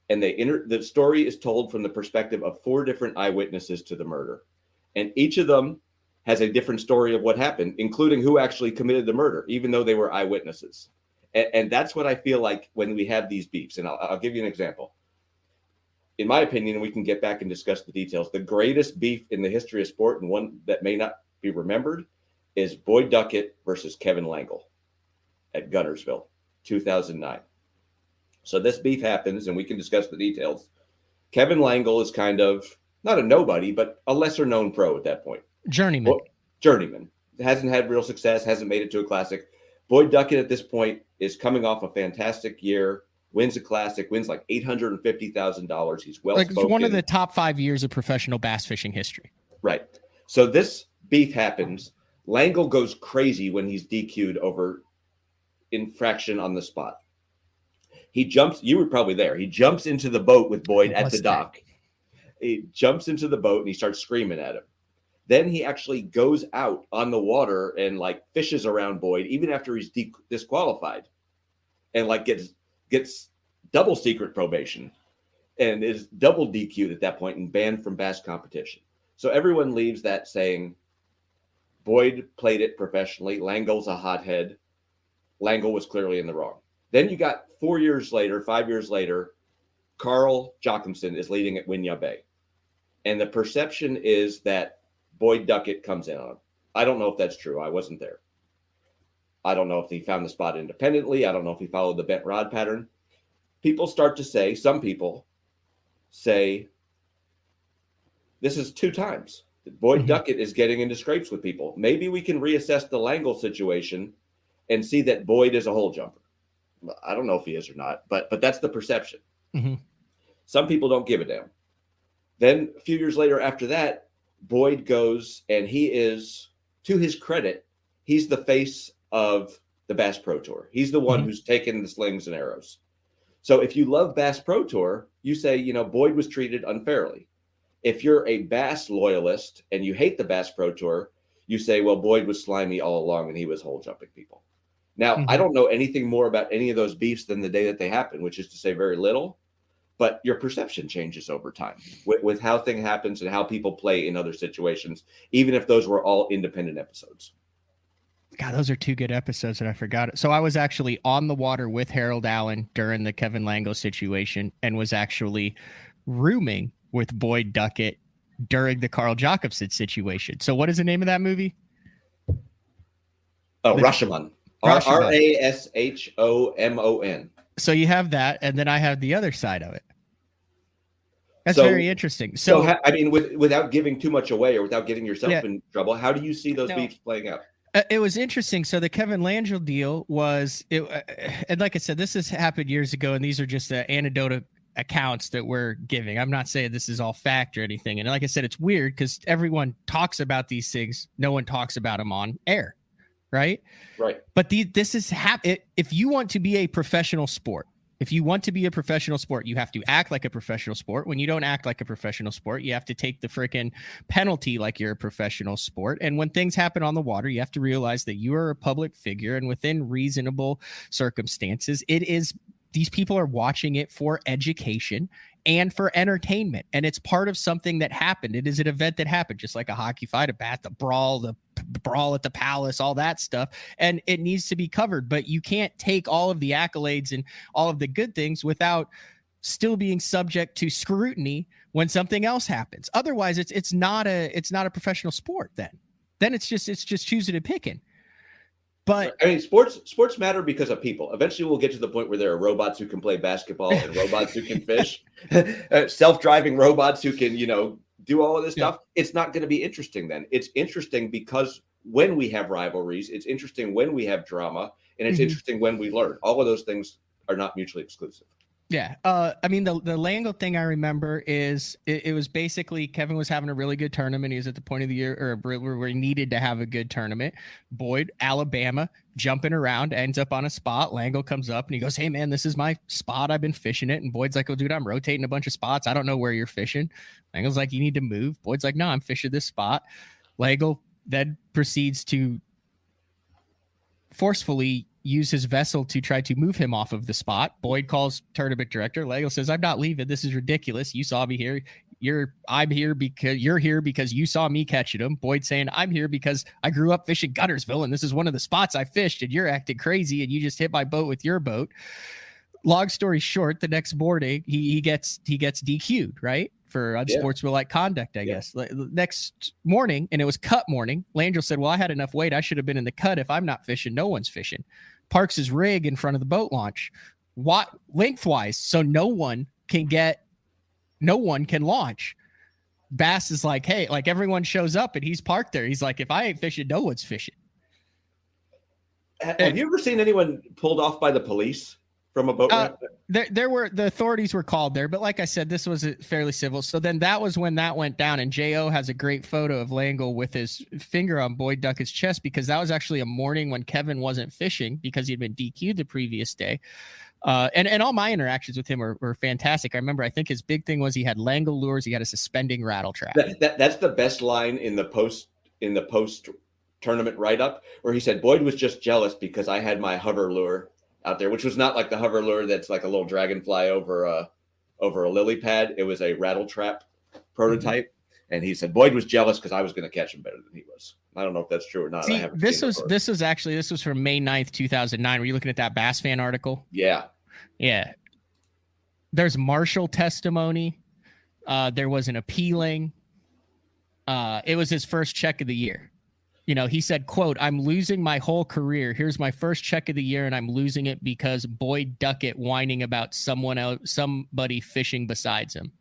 And the story is told from the perspective of 4 different eyewitnesses to the murder. And each of them has a different story of what happened, including who actually committed the murder, even though they were eyewitnesses. And that's what I feel like when we have these beefs. And I'll give you an example. In my opinion, we can get back and discuss the details. The greatest beef in the history of sport, and one that may not be remembered, is Boyd Duckett versus Kevin Langle at Guntersville, 2009. So this beef happens, and we can discuss the details. Kevin Langle is kind of not a nobody, but a lesser-known pro at that point. Journeyman. Journeyman. Hasn't had real success, hasn't made it to a Classic. Boyd Duckett at this point is coming off a fantastic year, wins a classic, wins like $850,000. He's well spoken. Like one of the top 5 years of professional bass fishing history. Right. So this beef happens. Langle goes crazy when he's DQ'd over infraction on the spot. He jumps. You were probably there. He jumps into the boat with Boyd at the dock. He jumps into the boat and he starts screaming at him. Then he actually goes out on the water and like fishes around Boyd even after he's disqualified, and like gets double secret probation and is double DQ'd at that point and banned from bass competition. So everyone leaves that saying Boyd played it professionally. Langle's a hothead. Langle was clearly in the wrong. Then you got 5 years later, Carl Jochimson is leading at Winyah Bay. And the perception is that Boyd Duckett comes in on him. I don't know if that's true. I wasn't there. I don't know if he found the spot independently. I don't know if he followed the bent rod pattern. People start to say, some people say, this is 2 times. Boyd Duckett is getting into scrapes with people. Maybe we can reassess the Langle situation and see that Boyd is a hole jumper. I don't know if he is or not, but that's the perception. Mm-hmm. Some people don't give a damn. Then a few years later after that, Boyd goes and he is, to his credit, he's the face of the Bass Pro Tour. He's the one who's taken the slings and arrows. So if you love Bass Pro Tour, you say, Boyd was treated unfairly. If you're a Bass loyalist and you hate the Bass Pro Tour, you say, well, Boyd was slimy all along and he was hole jumping people. Now, I don't know anything more about any of those beefs than the day that they happened, which is to say very little, but your perception changes over time with how thing happens and how people play in other situations, even if those were all independent episodes. God, those are 2 good episodes that I forgot. So I was actually on the water with Harold Allen during the Kevin Langle situation and was actually rooming with Boyd Duckett during the Carl Jacobson situation. So what is the name of that movie? Oh, Rashomon. Rashomon. So you have that, and then I have the other side of it. That's very interesting. So I mean, without giving too much away or without getting yourself in trouble, how do you see those beefs playing out? It was interesting. So the Kevin Langle deal was, and like I said, this has happened years ago, and these are just anecdotal accounts that we're giving. I'm not saying this is all fact or anything. And like I said, it's weird because everyone talks about these things. No one talks about them on air. Right. But this is if you want to be a professional sport, you have to act like a professional sport. When you don't act like a professional sport, you have to take the freaking penalty like you're a professional sport. And when things happen on the water, you have to realize that you are a public figure, and within reasonable circumstances, these people are watching it for education and for entertainment. And it's part of something that happened. It is an event that happened, just like a hockey fight, a bat, the brawl at the Palace, all that stuff. And it needs to be covered, but you can't take all of the accolades and all of the good things without still being subject to scrutiny when something else happens. Otherwise it's not a professional sport. Then it's just choosing and picking. But I mean, sports matter because of people. Eventually, we'll get to the point where there are robots who can play basketball and robots who can fish, self-driving robots who can, do all of this stuff. It's not going to be interesting then. It's interesting because when we have rivalries, it's interesting when we have drama, and it's interesting when we learn. All of those things are not mutually exclusive. Yeah. I mean, the Langle thing I remember is it was basically Kevin was having a really good tournament. He was at the point of the year where he needed to have a good tournament. Boyd, Alabama, jumping around, ends up on a spot. Langle comes up and he goes, hey, man, this is my spot. I've been fishing it. And Boyd's like, oh, dude, I'm rotating a bunch of spots. I don't know where you're fishing. Langle's like, you need to move. Boyd's like, no, I'm fishing this spot. Langle then proceeds to forcefully use his vessel to try to move him off of the spot. Boyd calls tournament director. Langle says, I'm not leaving. This is ridiculous. You saw me here. I'm here because you're here because you saw me catching him. Boyd saying, I'm here because I grew up fishing Guntersville and this is one of the spots I fished and you're acting crazy and you just hit my boat with your boat. Long story short, the next morning he gets DQ'd, right? For unsportsmanlike conduct, I guess. Next morning, and it was cut morning, Langle said, well, I had enough weight. I should have been in the cut. If I'm not fishing, no one's fishing. Parks his rig in front of the boat launch, lengthwise, so no one can launch. Bass is like, hey, like everyone shows up and he's parked there. He's like, if I ain't fishing, no one's fishing. Have you ever seen anyone pulled off by the police from a boat ramp? The authorities were called there, but like I said, this was fairly civil. So then that was when that went down, and Jo has a great photo of Langle with his finger on Boyd Duckett's chest, because that was actually a morning when Kevin wasn't fishing because he'd been DQ'd the previous day. And all my interactions with him were fantastic. I remember, I think his big thing was he had Langle lures, he had a suspending rattle trap. That's the best line in the post tournament write-up, where he said Boyd was just jealous because I had my hover lure out there, which was not like the hover lure that's like a little dragonfly over a lily pad. It was a rattle trap prototype. Mm-hmm. And he said Boyd was jealous because I was going to catch him better than he was. I don't know if that's true or not. See, this was from May 9th, 2009. Were you looking at that Bass Fan article? Yeah. There's martial testimony. There was an appealing. It was his first check of the year. He said, quote, "I'm losing my whole career. Here's my first check of the year, and I'm losing it because Boyd Duckett whining about somebody fishing besides him."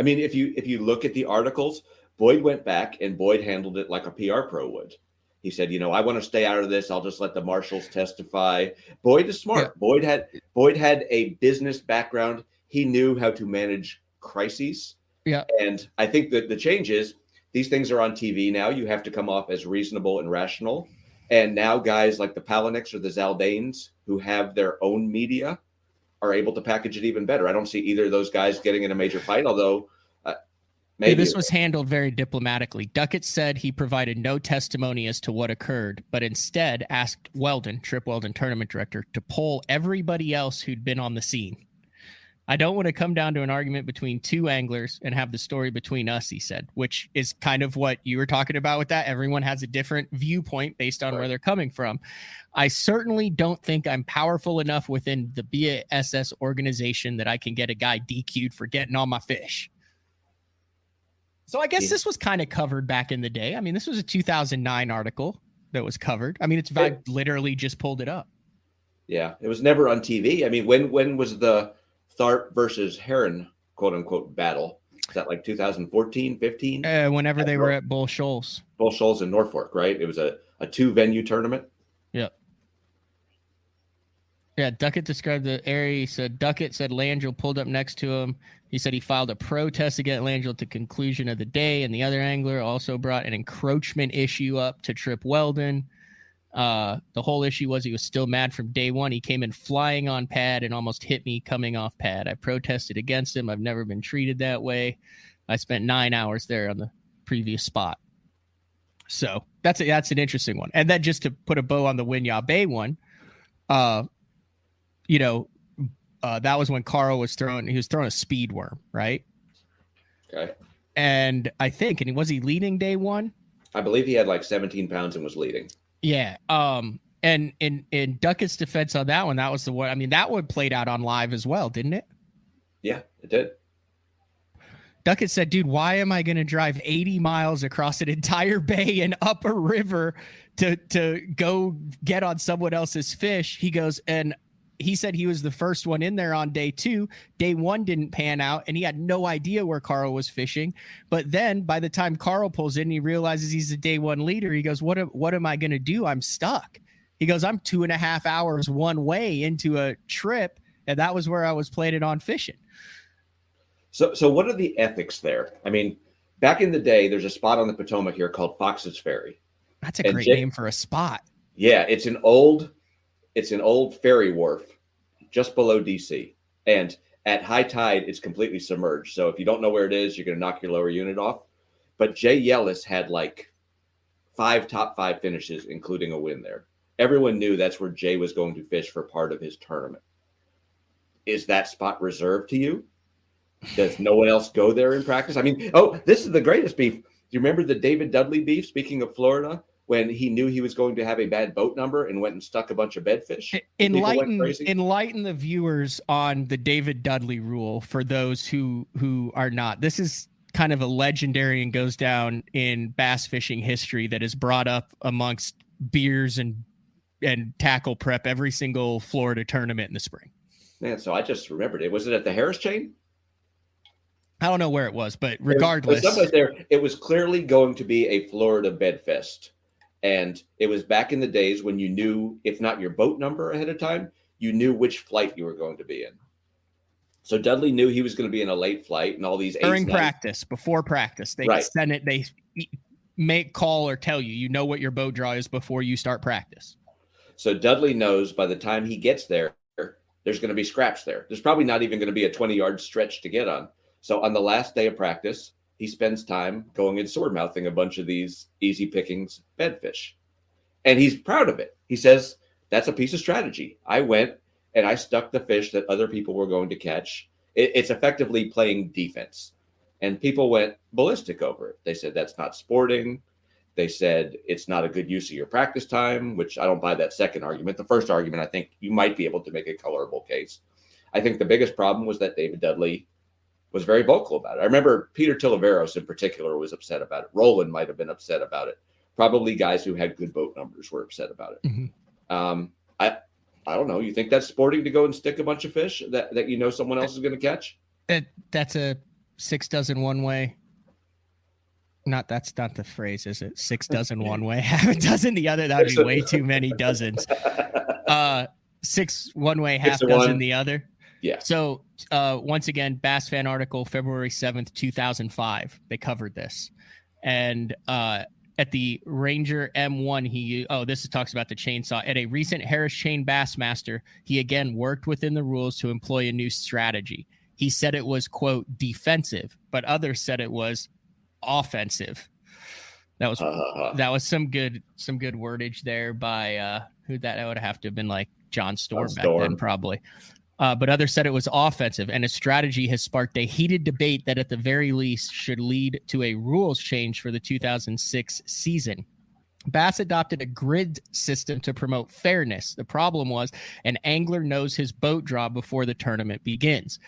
I mean, if you look at the articles, Boyd went back and Boyd handled it like a PR pro would. He said, I want to stay out of this. I'll just let the marshals testify. Boyd is smart. Yeah. Boyd had a business background. He knew how to manage crises. Yeah. And I think that the change is, these things are on TV now. You have to come off as reasonable and rational. And now guys like the Palaniks or the Zaldanes, who have their own media, are able to package it even better. I don't see either of those guys getting in a major fight, although maybe. This was handled very diplomatically. Duckett said he provided no testimony as to what occurred, but instead asked Trip Weldon, tournament director, to poll everybody else who'd been on the scene. "I don't want to come down to an argument between two anglers and have the story between us," he said, which is kind of what you were talking about with that. Everyone has a different viewpoint based on where they're coming from. "I certainly don't think I'm powerful enough within the BASS organization that I can get a guy DQ'd for getting on my fish." So I guess this was kind of covered back in the day. I mean, this was a 2009 article that was covered. I mean, I literally just pulled it up. Yeah, it was never on TV. I mean, when was the Tharp versus Heron, quote unquote, battle? Is that like 2014, 15? Whenever they were at Bull Shoals. Bull Shoals in Norfolk, right? It was a 2-venue tournament. Yeah. Yeah, Duckett described the area. He said Duckett said Langell pulled up next to him. He said he filed a protest against Langell at the conclusion of the day, and the other angler also brought an encroachment issue up to Trip Weldon. The whole issue was he was still mad from day one. He came in flying on pad and almost hit me coming off pad. I protested against him. I've never been treated that way. I spent 9 hours there on the previous spot. So that's an interesting one. And then just to put a bow on the Winyah Bay one, that was when Carl was throwing a speed worm, right? Okay. And I think, was he leading day one? I believe he had like 17 pounds and was leading. Yeah. And in Duckett's defense on that one, that was the one. I mean, that one played out on live as well, didn't it? Yeah, it did. Duckett said, "Dude, why am I going to drive 80 miles across an entire bay and up a river to go get on someone else's fish?" He goes, and he said he was the first one in there on day 2. Day 1 didn't pan out, and he had no idea where Carl was fishing. But then by the time Carl pulls in, he realizes he's the day 1 leader. He goes, what am I going to do? I'm stuck. He goes, I'm 2.5 hours one way into a trip, and that was where I was planning on fishing. So what are the ethics there? I mean, back in the day, there's a spot on the Potomac here called Fox's Ferry. That's a great name for a spot. Yeah, it's an old ferry wharf just below DC. And at high tide, it's completely submerged. So if you don't know where it is, you're going to knock your lower unit off. But Jay Yellis had like 5 top 5 finishes, including a win there. Everyone knew that's where Jay was going to fish for part of his tournament. Is that spot reserved to you? Does no one else go there in practice? I mean, this is the greatest beef. Do you remember the David Dudley beef, speaking of Florida, when he knew he was going to have a bad boat number and went and stuck a bunch of bedfish? Enlighten the viewers on the David Dudley rule for those who are not. This is kind of a legendary and goes down in bass fishing history that is brought up amongst beers and tackle prep every single Florida tournament in the spring. Man, so I just remembered it. Was it at the Harris Chain? I don't know where it was, but regardless. Someplace there, it was clearly going to be a Florida bed fest. And it was back in the days when you knew, if not your boat number ahead of time, you knew which flight you were going to be in. So Dudley knew he was going to be in a late flight, and all these during practice, before practice, they send it. They make call or tell you. You know what your boat draw is before you start practice. So Dudley knows by the time he gets there, there's going to be scraps there. There's probably not even going to be a 20-yard stretch to get on. So on the last day of practice, he spends time going and sword mouthing a bunch of these easy pickings bedfish. And he's proud of it. He says, that's a piece of strategy. I went and I stuck the fish that other people were going to catch. It's effectively playing defense. And people went ballistic over it. They said, that's not sporting. They said, it's not a good use of your practice time, which I don't buy that second argument. The first argument, I think you might be able to make a colorable case. I think the biggest problem was that David Dudley was very vocal about it. I remember Peter Tilaveros in particular was upset about it. Roland might have been upset about it. Probably guys who had good boat numbers were upset about it. Mm-hmm. I don't know. You think that's sporting to go and stick a bunch of fish that you know someone else is going to catch? That's a 6 dozen one way. That's not the phrase, is it? 6 dozen one way, half a dozen the other. That would be way too many dozens. 6 one way, half dozen the other. Yeah. So once again, Bass Fan article, February 7th, 2005. They covered this. And at the Ranger M1, this talks about the chainsaw. At a recent Harris Chain Bassmaster, he again worked within the rules to employ a new strategy. He said it was, quote, defensive, but others said it was offensive. That was some good wordage there by who that would have to have been, like John Storm back then, probably. But others said it was offensive, and a strategy has sparked a heated debate that at the very least should lead to a rules change for the 2006 season. Bass adopted a grid system to promote fairness. The problem was an angler knows his boat draw before the tournament begins.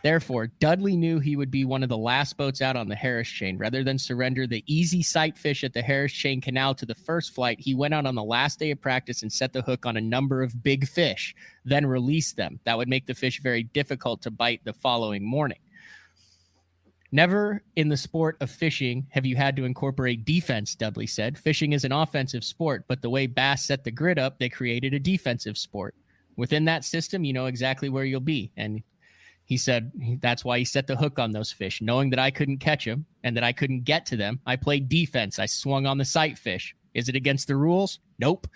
Therefore, Dudley knew he would be one of the last boats out on the Harris Chain. Rather than surrender the easy sight fish at the Harris Chain Canal to the first flight, he went out on the last day of practice and set the hook on a number of big fish, then released them. That would make the fish very difficult to bite the following morning. Never in the sport of fishing have you had to incorporate defense, Dudley said. Fishing is an offensive sport, but the way Bass set the grid up, they created a defensive sport. Within that system, you know exactly where you'll be. And he said that's why he set the hook on those fish, knowing that I couldn't catch them and that I couldn't get to them. I played defense. I swung on the sight fish. Is it against the rules? Nope.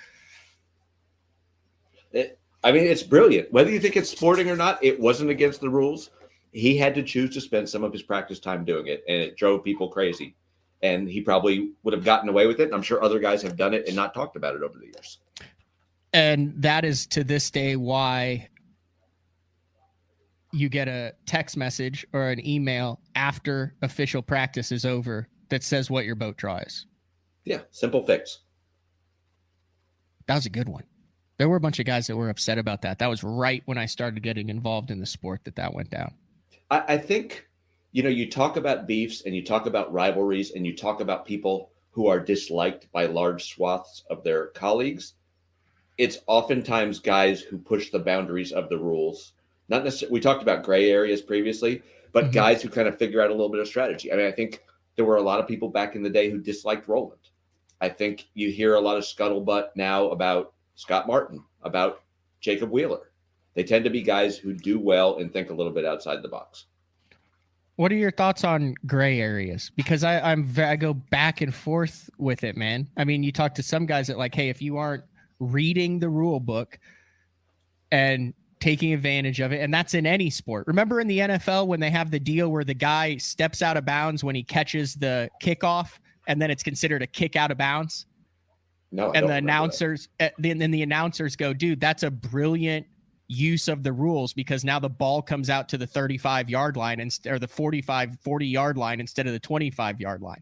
It's brilliant. Whether you think it's sporting or not, it wasn't against the rules. He had to choose to spend some of his practice time doing it, and it drove people crazy. And he probably would have gotten away with it. I'm sure other guys have done it and not talked about it over the years. And that is to this day why you get a text message or an email after official practice is over that says what your boat draw is. Yeah, simple fix. That was a good one. There were a bunch of guys that were upset about that. That was right when I started getting involved in the sport that went down. I think, you talk about beefs and you talk about rivalries and you talk about people who are disliked by large swaths of their colleagues. It's oftentimes guys who push the boundaries of the rules. Not necessarily, we talked about gray areas previously, but guys who kind of figure out a little bit of strategy. I think there were a lot of people back in the day who disliked Roland. I think you hear a lot of scuttlebutt now about Scott Martin, about Jacob Wheeler. They tend to be guys who do well and think a little bit outside the box. What are your thoughts on gray areas? Because I go back and forth with it, man. You talk to some guys that hey, if you aren't reading the rule book and taking advantage of it, and that's in any sport. Remember in the NFL when they have the deal where the guy steps out of bounds when he catches the kickoff, and then it's considered a kick out of bounds? No, and the announcers, then the announcers go, dude, that's a brilliant use of the rules because now the ball comes out to the 35-yard line or the 40-yard line instead of the 25-yard line.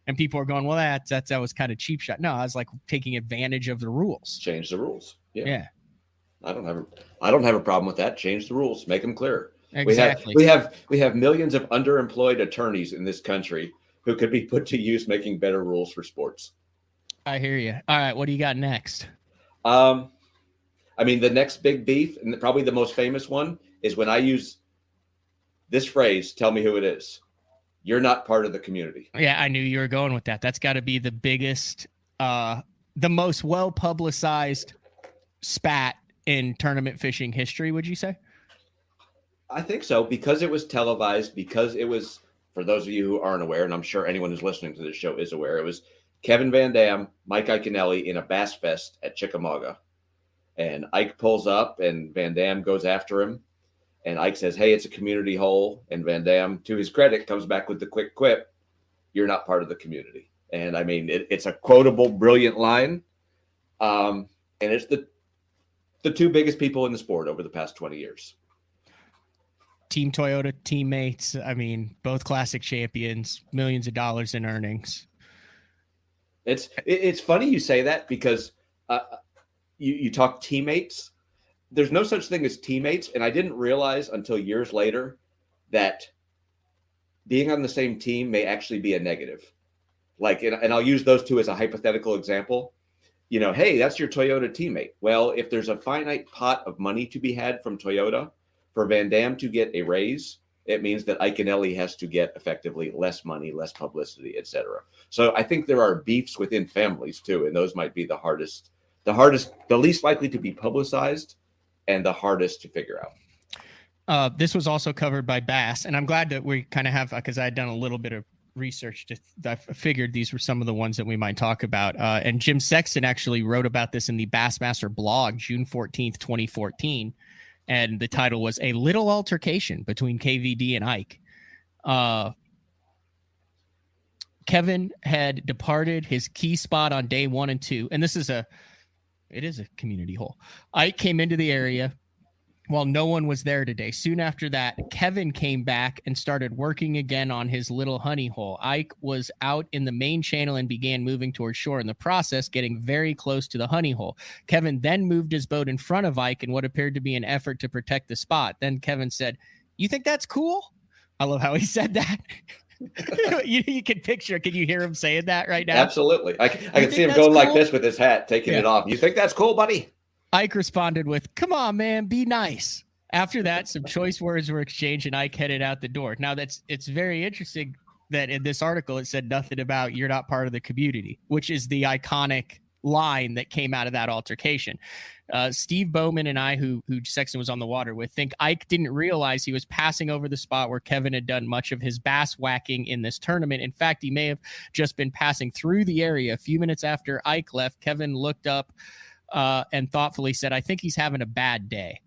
And people are going, well, that was kind of cheap shot. No, I was taking advantage of the rules. Change the rules. Yeah. I don't have a problem with that. Change the rules, make them clearer. Exactly. We have millions of underemployed attorneys in this country who could be put to use making better rules for sports. I hear you. All right, what do you got next? The next big beef, and probably the most famous one, is when I use this phrase, tell me who it is. You're not part of the community. Yeah, I knew you were going with that. That's got to be the biggest the most well-publicized spat in tournament fishing history, would you say? I think so, because it was televised, because it was, for those of you who aren't aware, and I'm sure anyone who's listening to this show is aware, it was Kevin Van Dam, Mike Iaconelli in a Bass Fest at Chickamauga. And Ike pulls up and Van Dam goes after him. And Ike says, hey, it's a community hole. And Van Dam, to his credit, comes back with the quick quip, you're not part of the community. And I mean, it's a quotable, brilliant line. And it's the two biggest people in the sport over the past 20 years. Team Toyota teammates. I mean, both classic champions, millions of dollars in earnings. It's funny you say that, because you talk teammates. There's no such thing as teammates. And I didn't realize until years later that being on the same team may actually be a negative. Like, and I'll use those two as a hypothetical example. You know, hey, that's your Toyota teammate. Well, if there's a finite pot of money to be had from Toyota, for Van Dam to get a raise, it means that Iaconelli has to get effectively less money, less publicity, etc. So I think there are beefs within families too, and those might be the least likely to be publicized, and the hardest to figure out. This was also covered by Bass, and I'm glad that we kind of have, because I had done a little bit of research. I figured these were some of the ones that we might talk about. And Jim Sexton actually wrote about this in the Bassmaster blog, June 14th, 2014. And the title was A Little Altercation Between KVD and Ike. Kevin had departed his key spot on day 1 and 2. And it is a community hole. Ike came into the area while no one was there today. Soon after that, Kevin came back and started working again on his little honey hole. Ike was out in the main channel and began moving towards shore, in the process getting very close to the honey hole. Kevin then moved his boat in front of Ike in what appeared to be an effort to protect the spot. Then Kevin said, "You think that's cool?" I love how he said that. you can picture, can you hear him saying that right now? Absolutely. I can see him going like this with his hat, taking it off. You think that's cool, buddy? Ike responded with, "Come on, man, be nice." After that, some choice words were exchanged and Ike headed out the door. Now, it's very interesting that in this article, it said nothing about "you're not part of the community," which is the iconic line that came out of that altercation. Steve Bowman and I, who Sexton was on the water with, think Ike didn't realize he was passing over the spot where Kevin had done much of his bass whacking in this tournament. In fact, he may have just been passing through the area. A few minutes after Ike left, Kevin looked up and thoughtfully said, "I think he's having a bad day."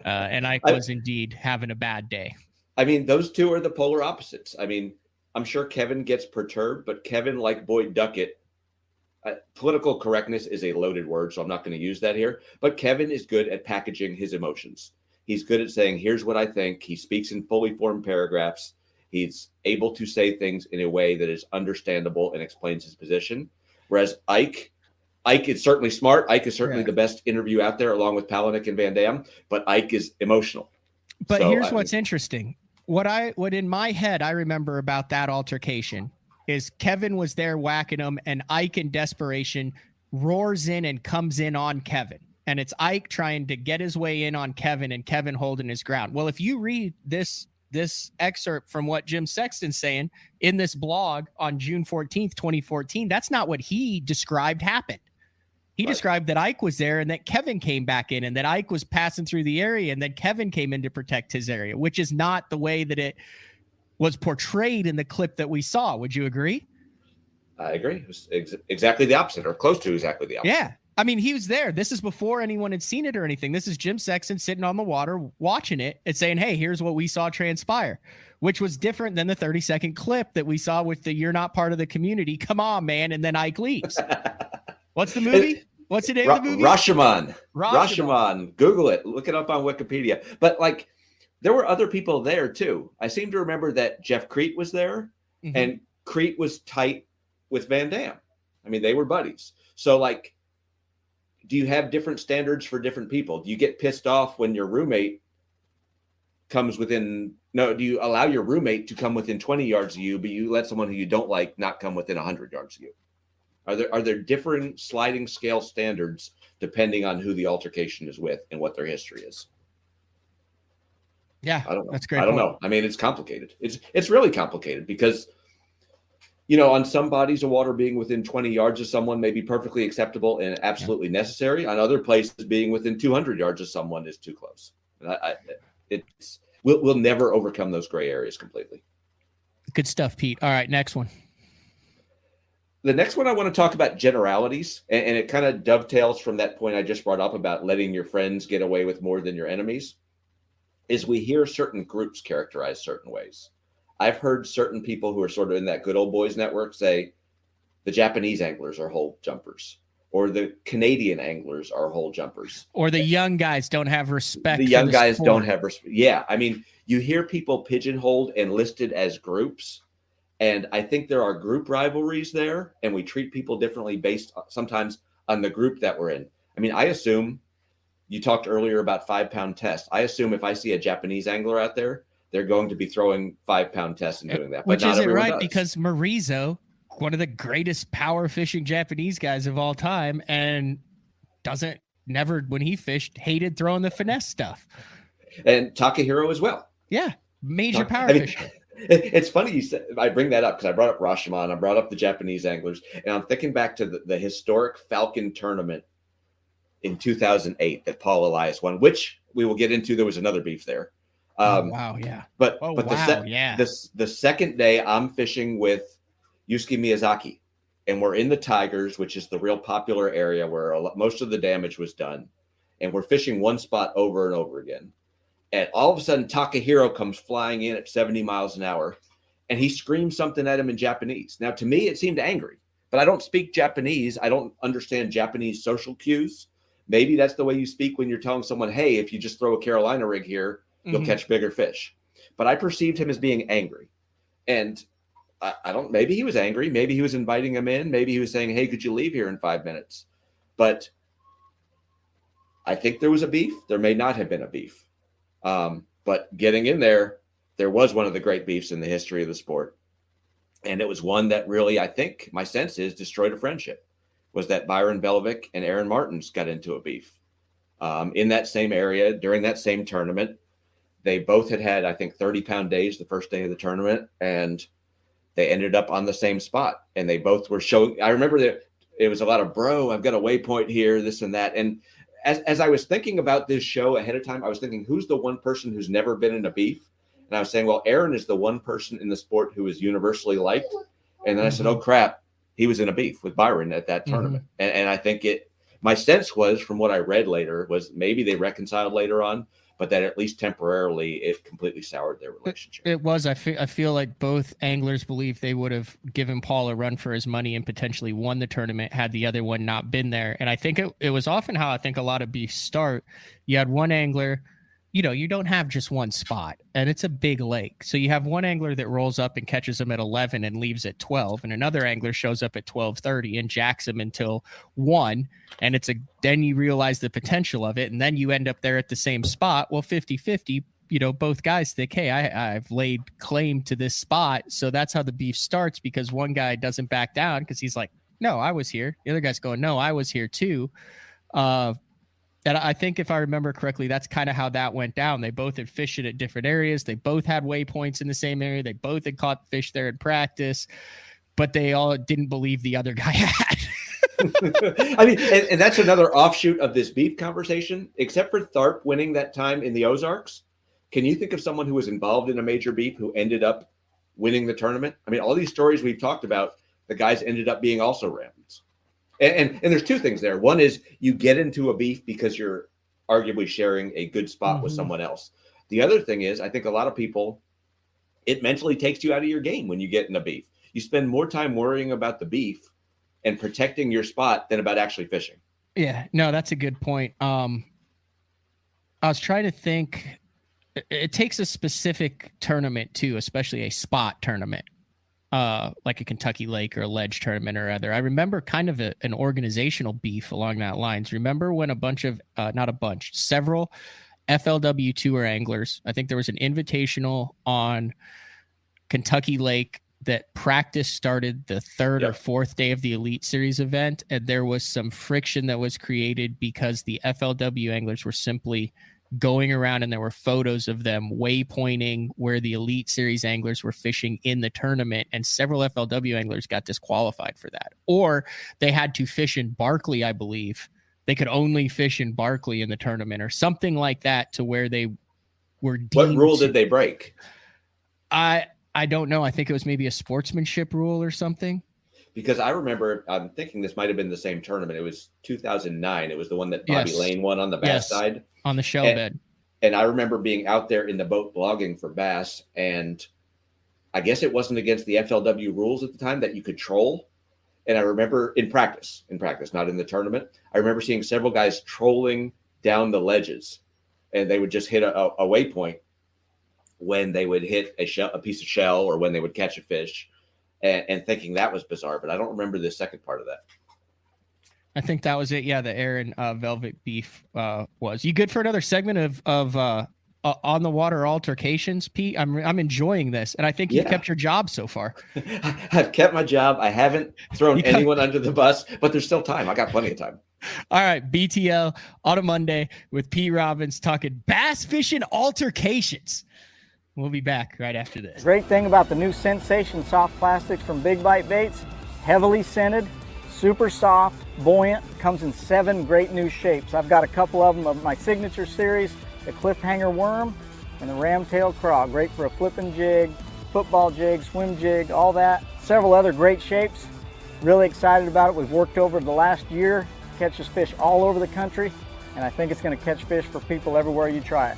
And Ike was indeed having a bad day. I mean, those two are the polar opposites. I mean, I'm sure Kevin gets perturbed, but Kevin, like Boyd Duckett, political correctness is a loaded word, so I'm not going to use that here. But Kevin is good at packaging his emotions. He's good at saying, here's what I think. He speaks in fully formed paragraphs. He's able to say things in a way that is understandable and explains his position. Whereas Ike is certainly smart. Ike is certainly the best interview out there, along with Palaniuk and Van Dam. But Ike is emotional. But here's what's interesting. What in my head I remember about that altercation is Kevin was there whacking him, and Ike in desperation roars in and comes in on Kevin. And it's Ike trying to get his way in on Kevin and Kevin holding his ground. Well, if you read this excerpt from what Jim Sexton's saying in this blog on June 14th, 2014, that's not what he described happened. He described that Ike was there and that Kevin came back in, and that Ike was passing through the area and then Kevin came in to protect his area, which is not the way that it was portrayed in the clip that we saw. Would you agree? I agree. It was exactly the opposite, or close to exactly the opposite. Yeah. I mean, he was there. This is before anyone had seen it or anything. This is Jim Sexton sitting on the water watching it and saying, "Hey, here's what we saw transpire," which was different than the 30-second clip that we saw with the "you're not part of the community, come on, man," and then Ike leaves. What's the movie? What's the name of the movie? Rashomon. Google it. Look it up on Wikipedia. But like, there were other people there too. I seem to remember that Jeff Crete was there, and Crete was tight with Van Dam. I mean, they were buddies. So like, do you have different standards for different people? Do you get pissed off when your roommate comes within? No, do you allow your roommate to come within 20 yards of you, but you let someone who you don't like not come within 100 yards of you? Are there different sliding scale standards depending on who the altercation is with and what their history is? Yeah, I don't know. That's great. I don't know. I mean, it's complicated. It's really complicated because On some bodies of water, being within 20 yards of someone may be perfectly acceptable and absolutely necessary. On other places, being within 200 yards of someone is too close. We'll never overcome those gray areas completely. Good stuff, Pete. All right, next one. The next one I want to talk about generalities, and it kind of dovetails from that point I just brought up about letting your friends get away with more than your enemies, is we hear certain groups characterized certain ways. I've heard certain people who are sort of in that good old boys network say the Japanese anglers are hole jumpers, or the Canadian anglers are hole jumpers. Or the young guys don't have respect. The young guys don't have respect. Yeah. I mean, you hear people pigeonholed and listed as groups. And I think there are group rivalries there, and we treat people differently based sometimes on the group that we're in. I mean, I assume you talked earlier about 5-pound test. I assume if I see a Japanese angler out there, they're going to be throwing 5-pound tests and doing that. But which not isn't right does. Because Marizo, one of the greatest power fishing Japanese guys of all time, and never when he fished, hated throwing the finesse stuff. And Takahiro as well. Yeah. Major power fisher. It's funny you said, I bring that up because I brought up Rashomon, I brought up the Japanese anglers, and I'm thinking back to the historic Falcon tournament in 2008 that Paul Elias won, which we will get into. There was another beef there. Wow, yeah. But the second day I'm fishing with Yusuke Miyazaki, and we're in the Tigers, which is the real popular area where most of the damage was done, and we're fishing one spot over and over again. And all of a sudden, Takahiro comes flying in at 70 miles an hour, and he screams something at him in Japanese. Now, to me, it seemed angry, but I don't speak Japanese. I don't understand Japanese social cues. Maybe that's the way you speak when you're telling someone, hey, if you just throw a Carolina rig here, you'll catch bigger fish. But I perceived him as being angry. And maybe he was angry. Maybe he was inviting him in. Maybe he was saying, hey, could you leave here in 5 minutes? But I think there was a beef. There may not have been a beef. But getting in there was one of the great beefs in the history of the sport. And it was one that really, I think, my sense is, destroyed a friendship, was that Byron Belovic and Aaron Martins got into a beef in that same area during that same tournament. They both had, I think, 30-pound days the first day of the tournament, and they ended up on the same spot. And they both were showing, I remember that it was a lot of, bro, I've got a waypoint here, this and that. And as I was thinking about this show ahead of time, I was thinking, who's the one person who's never been in a beef? And I was saying, well, Aaron is the one person in the sport who is universally liked. And then I said, oh, crap, he was in a beef with Byron at that tournament. And I think my sense was, from what I read later, was maybe they reconciled later on, but that at least temporarily it completely soured their relationship. It was. I feel like both anglers believe they would have given Paul a run for his money and potentially won the tournament had the other one not been there. And I think it was often how I think a lot of beefs start. You had one angler, you don't have just one spot, and it's a big lake. So you have one angler that rolls up and catches him at 11 and leaves at 12, and another angler shows up at 12:30 and jacks him until 1. And then you realize the potential of it, and then you end up there at the same spot. Well, 50-50, both guys think, hey, I've laid claim to this spot. So that's how the beef starts, because one guy doesn't back down because he's like, no, I was here. The other guy's going, no, I was here too. And I think, if I remember correctly, that's kind of how that went down. They both had fished it at different areas. They both had waypoints in the same area. They both had caught fish there in practice, but they all didn't believe the other guy had. I mean, and that's another offshoot of this beef conversation. Except for Tharp winning that time in the Ozarks, can you think of someone who was involved in a major beef who ended up winning the tournament? I mean, all these stories we've talked about, the guys ended up being also Ramblers. And there's two things there. One is you get into a beef because you're arguably sharing a good spot with someone else. The other thing is, I think a lot of people, it mentally takes you out of your game when you get in a beef. You spend more time worrying about the beef and protecting your spot than about actually fishing. Yeah, no, that's a good point. I was trying to think. It takes a specific tournament too, especially a spot tournament, like a Kentucky Lake or a ledge tournament or other. I remember kind of an organizational beef along that lines. Remember when several FLW Tour anglers, I think there was an invitational on Kentucky Lake that practice started the third or fourth day of the Elite Series event, and there was some friction that was created because the FLW anglers were simply going around, and there were photos of them waypointing where the Elite Series anglers were fishing in the tournament, and several FLW anglers got disqualified for that. Or they had to fish in Barkley, I believe. They could only fish in Barkley in the tournament or something like that, to where they were deemed. What rule did they break? I don't know. I think it was maybe a sportsmanship rule or something. Because I remember, I'm thinking this might have been the same tournament. It was 2009. It was the one that Bobby Lane won on the bass side. On the shell bed. And I remember being out there in the boat blogging for bass, and I guess it wasn't against the FLW rules at the time that you could troll. And I remember in practice, not in the tournament, I remember seeing several guys trolling down the ledges, and they would just hit a waypoint when they would hit a piece of shell or when they would catch a fish, and thinking that was bizarre. But I don't remember the second part of that. I think that was it. Yeah, the Aaron Velvet Beef was. You good for another segment of on the water altercations, Pete? I'm enjoying this, and I think you've kept your job so far. I've kept my job. I haven't thrown anyone under the bus, but there's still time. I got plenty of time. All right, BTL on a Monday with Pete Robbins talking bass fishing altercations. We'll be back right after this. Great thing about the new Sensation soft plastics from Big Bite Baits, heavily scented, super soft, buoyant, comes in 7 great new shapes. I've got a couple of them of my signature series, the cliffhanger worm and the ramtail craw. Great for a flipping jig, football jig, swim jig, all that. Several other great shapes. Really excited about it. We've worked over the last year, catches fish all over the country, and I think it's going to catch fish for people everywhere you try it.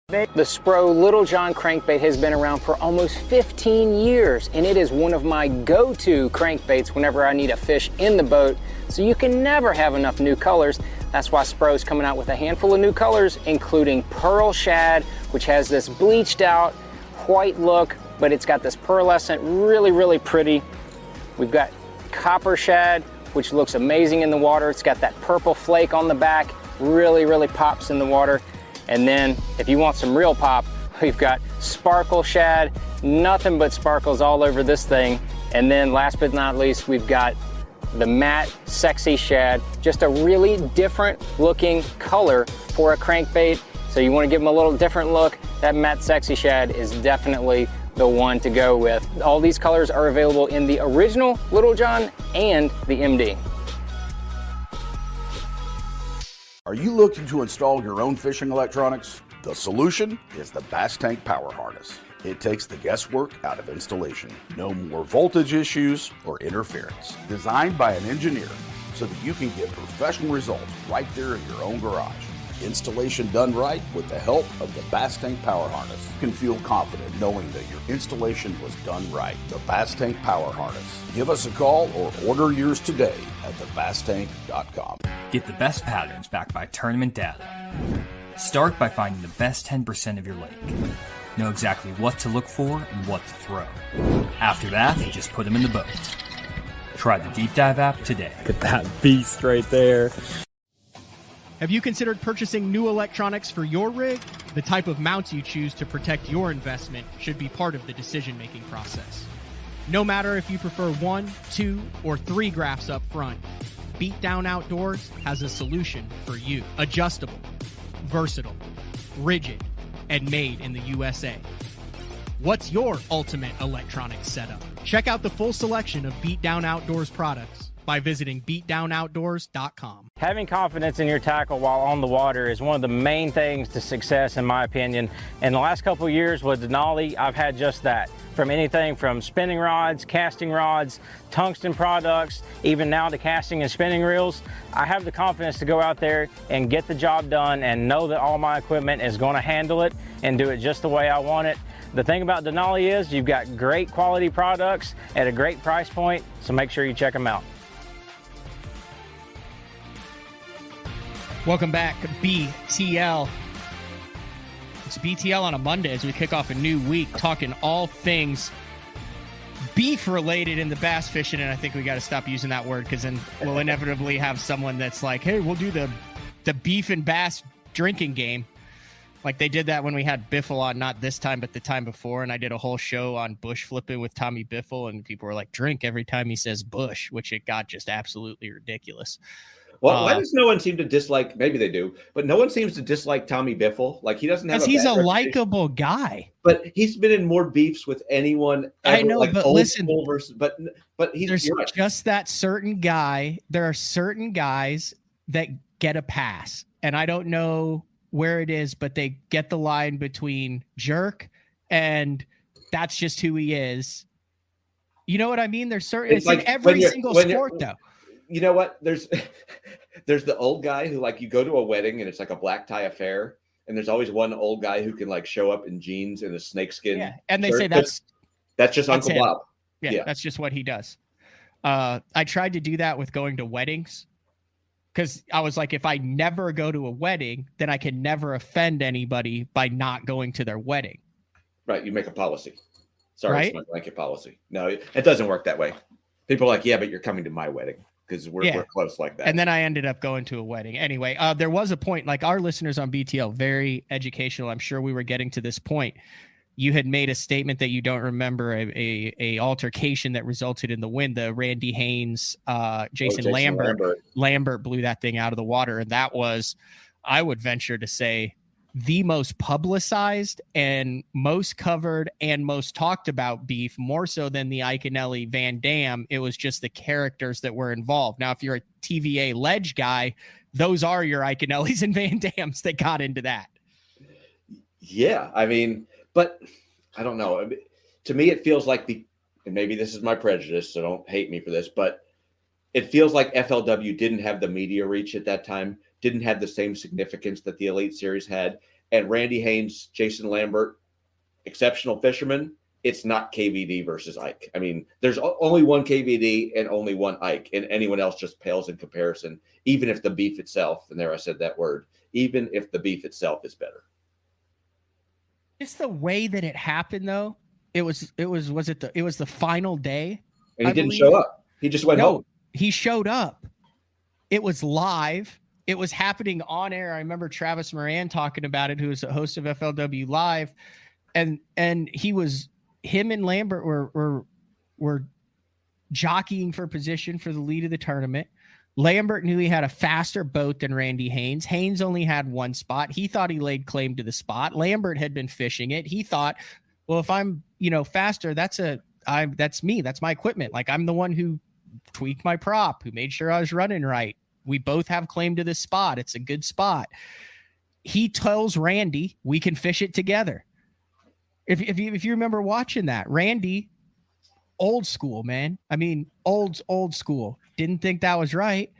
The Spro Little John crankbait has been around for almost 15 years, and it is one of my go-to crankbaits whenever I need a fish in the boat. So you can never have enough new colors. That's why Spro's coming out with a handful of new colors, including Pearl Shad, which has this bleached out white look, but it's got this pearlescent, really, really pretty. We've got Copper Shad, which looks amazing in the water. It's got that purple flake on the back, really, really pops in the water. And then if you want some real pop, we've got Sparkle Shad, nothing but sparkles all over this thing. And then last but not least, we've got the matte Sexy Shad, just a really different looking color for a crankbait. So you want to give them a little different look, that matte Sexy Shad is definitely the one to go with. All these colors are available in the original Little John and the MD. Are you looking to install your own fishing electronics? The solution is the Bass Tank Power Harness. It takes the guesswork out of installation. No more voltage issues or interference. Designed by an engineer so that you can get professional results right there in your own garage. Installation done right with the help of the Bass Tank Power Harness. You can feel confident knowing that your installation was done right. The Bass Tank Power Harness. Give us a call or order yours today at thebasstank.com. Get the best patterns backed by tournament data. Start by finding the best 10% of your lake. Know exactly what to look for and what to throw. After that, just put them in the boat. Try the Deep Dive app today. Look at that beast right there. Have you considered purchasing new electronics for your rig? The type of mounts you choose to protect your investment should be part of the decision-making process. No matter if you prefer 1, 2, or 3 graphs up front, Beatdown Outdoors has a solution for you. Adjustable, versatile, rigid, and made in the USA. What's your ultimate electronics setup? Check out the full selection of Beatdown Outdoors products by visiting beatdownoutdoors.com. Having confidence in your tackle while on the water is one of the main things to success, in my opinion. In the last couple of years with Denali, I've had just that. From anything from spinning rods, casting rods, tungsten products, even now to casting and spinning reels, I have the confidence to go out there and get the job done and know that all my equipment is going to handle it and do it just the way I want it. The thing about Denali is you've got great quality products at a great price point, so make sure you check them out. Welcome back, BTL. It's BTL on a Monday as we kick off a new week, talking all things beef related in the bass fishing. And I think we got to stop using that word, because then we'll inevitably have someone that's like, hey, we'll do the beef and bass drinking game. Like they did that when we had Biffle on, not this time, but the time before. And I did a whole show on bush flipping with Tommy Biffle, and people were like, drink every time he says bush, which it got just absolutely ridiculous. Well, why does no one seem to dislike? Maybe they do, but no one seems to dislike Tommy Biffle. Like he doesn't have. Because he's bad a reputation. likable guy. But he's been in more beefs with anyone ever. I know, like but old listen, school versus, but there's right. just that certain guy. There are certain guys that get a pass, and I don't know where it is, but they get the line between jerk and that's just who he is. You know what I mean? There's certain. It's like in every single sport, though. You know what? There's the old guy who like you go to a wedding and it's like a black tie affair. And there's always one old guy who can like show up in jeans and a snakeskin. Yeah, and they shirt. say that's just Uncle him. Bob. Yeah, that's just what he does. I tried to do that with going to weddings because I was like, if I never go to a wedding, then I can never offend anybody by not going to their wedding. Right. You make a policy. Sorry, right? It's my blanket policy. No, it doesn't work that way. People are like, yeah, but you're coming to my wedding. Because we're close like that. And then I ended up going to a wedding. Anyway, there was a point, like our listeners on BTL, very educational. I'm sure we were getting to this point. You had made a statement that you don't remember a altercation that resulted in the win. The Randy Haynes, Jason Lambert blew that thing out of the water. And that was, I would venture to say, the most publicized and most covered and most talked about beef, more so than the Iaconelli Van Dam. It was just the characters that were involved. Now, if you're a TVA ledge guy, those are your Iaconellis and Van Dams that got into that. Yeah, I mean, but I don't know. To me, it feels like and maybe this is my prejudice, so don't hate me for this, but it feels like FLW didn't have the media reach at that time. Didn't have the same significance that the Elite Series had. And Randy Haynes, Jason Lambert, exceptional fishermen. It's not KVD versus Ike. I mean, there's only one KVD and only one Ike, and anyone else just pales in comparison, even if the beef itself, and there I said that word, even if the beef itself is better. Just the way that it happened, though, it was the final day. And he didn't show up. He just went home. He showed up. It was live. It was happening on air. I remember Travis Moran talking about it, who was a host of FLW Live, and him and Lambert were jockeying for position for the lead of the tournament. Lambert knew he had a faster boat than Randy Haynes. Haynes only had one spot. He thought he laid claim to the spot. Lambert had been fishing it. He thought, well, if I'm faster, that's me. That's my equipment. Like I'm the one who tweaked my prop, who made sure I was running right. We both have claim to this spot. It's a good spot. He tells Randy, we can fish it together. If you remember watching that, Randy, old school, man. I mean, old school. Didn't think that was right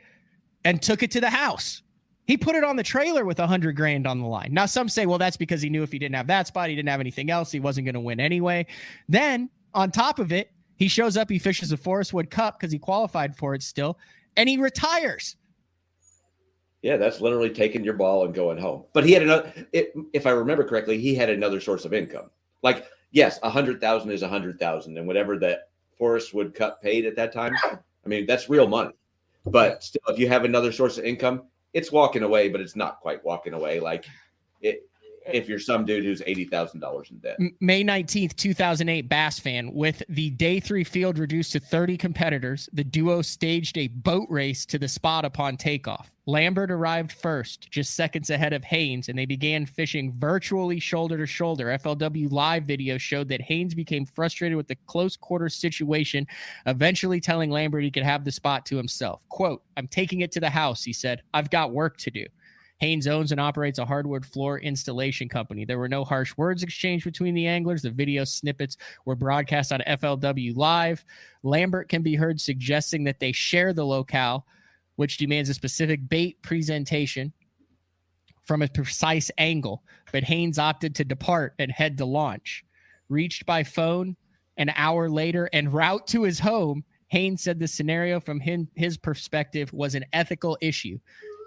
and took it to the house. He put it on the trailer with $100,000 on the line. Now some say, well, that's because he knew if he didn't have that spot, he didn't have anything else. He wasn't going to win anyway. Then on top of it, he shows up, he fishes a Forest Wood Cup because he qualified for it still, and he retires. Yeah, that's literally taking your ball and going home. But he had another, if I remember correctly, he had another source of income. Like, yes, 100,000 is 100,000, and whatever that Forest Wood Cup paid at that time, I mean, that's real money. But still, if you have another source of income, it's walking away, but it's not quite walking away. Like if you're some dude who's $80,000 in debt. May 19th, 2008, Bass Fan. With the day 3 field reduced to 30 competitors, the duo staged a boat race to the spot upon takeoff. Lambert arrived first, just seconds ahead of Haynes, and they began fishing virtually shoulder to shoulder. FLW Live video showed that Haynes became frustrated with the close quarters situation, eventually telling Lambert he could have the spot to himself. Quote, I'm taking it to the house, he said. I've got work to do. Haynes owns and operates a hardwood floor installation company. There were no harsh words exchanged between the anglers. The video snippets were broadcast on FLW Live. Lambert can be heard suggesting that they share the locale, which demands a specific bait presentation from a precise angle, but Haynes opted to depart and head to launch. Reached by phone an hour later en route to his home, Haynes said the scenario from his perspective was an ethical issue.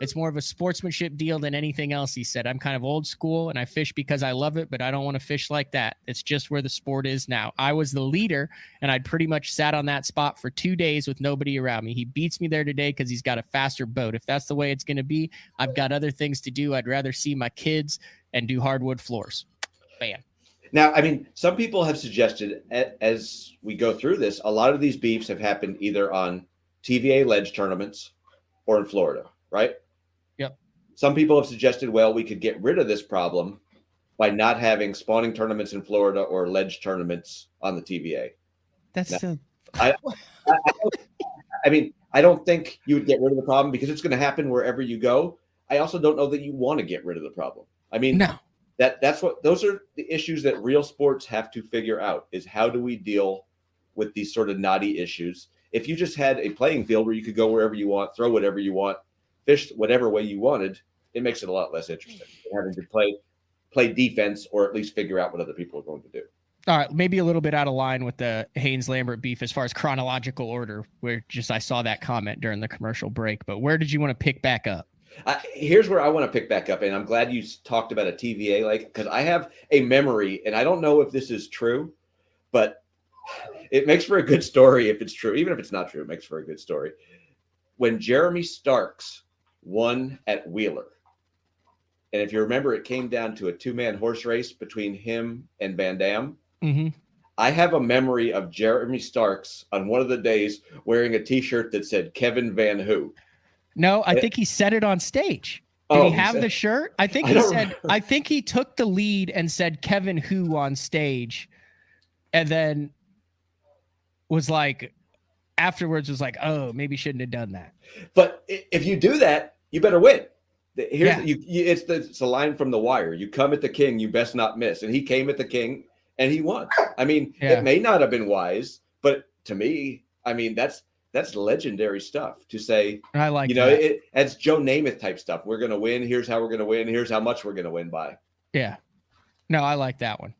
It's more of a sportsmanship deal than anything else, he said. I'm kind of old school, and I fish because I love it, but I don't want to fish like that. It's just where the sport is now. I was the leader, and I'd pretty much sat on that spot for 2 days with nobody around me. He beats me there today because he's got a faster boat. If that's the way it's going to be, I've got other things to do. I'd rather see my kids and do hardwood floors. Bam. Now, I mean, some people have suggested as we go through this, a lot of these beefs have happened either on TVA ledge tournaments or in Florida. right? Yep. Some people have suggested, well, we could get rid of this problem by not having spawning tournaments in Florida or ledge tournaments on the TVA. That's now, so. I mean, I don't think you would get rid of the problem because it's going to happen wherever you go. I also don't know that you want to get rid of the problem. I mean, no. Those are the issues that real sports have to figure out, is how do we deal with these sort of knotty issues. If you just had a playing field where you could go wherever you want, throw whatever you want, fish whatever way you wanted, it makes it a lot less interesting than having to play defense or at least figure out what other people are going to do. All right, maybe a little bit out of line with the Haynes-Lambert beef as far as chronological order, where just I saw that comment during the commercial break, but where did you want to pick back up? Here's where I want to pick back up, and I'm glad you talked about a TVA, like, because I have a memory, and I don't know if this is true, but it makes for a good story if it's true. Even if it's not true, it makes for a good story. When Jeremy Starks won at Wheeler, and if you remember, it came down to a two-man horse race between him and Van Dam. Mm-hmm. I have a memory of Jeremy Starks on one of the days wearing a T-shirt that said Kevin Van Who. No, I think he said it on stage. Did he have the shirt? I think he said. I think he took the lead and said Kevin Who on stage, and then was like, afterwards was like, oh, maybe shouldn't have done that. But if you do that, you better win. It's a line from The Wire. You come at the king, you best not miss. And he came at the king, and he won. I mean, it may not have been wise, but to me, I mean, that's legendary stuff to say. I like, it's Joe Namath type stuff. We're going to win. Here's how we're going to win. Here's how much we're going to win by. Yeah. No, I like that one.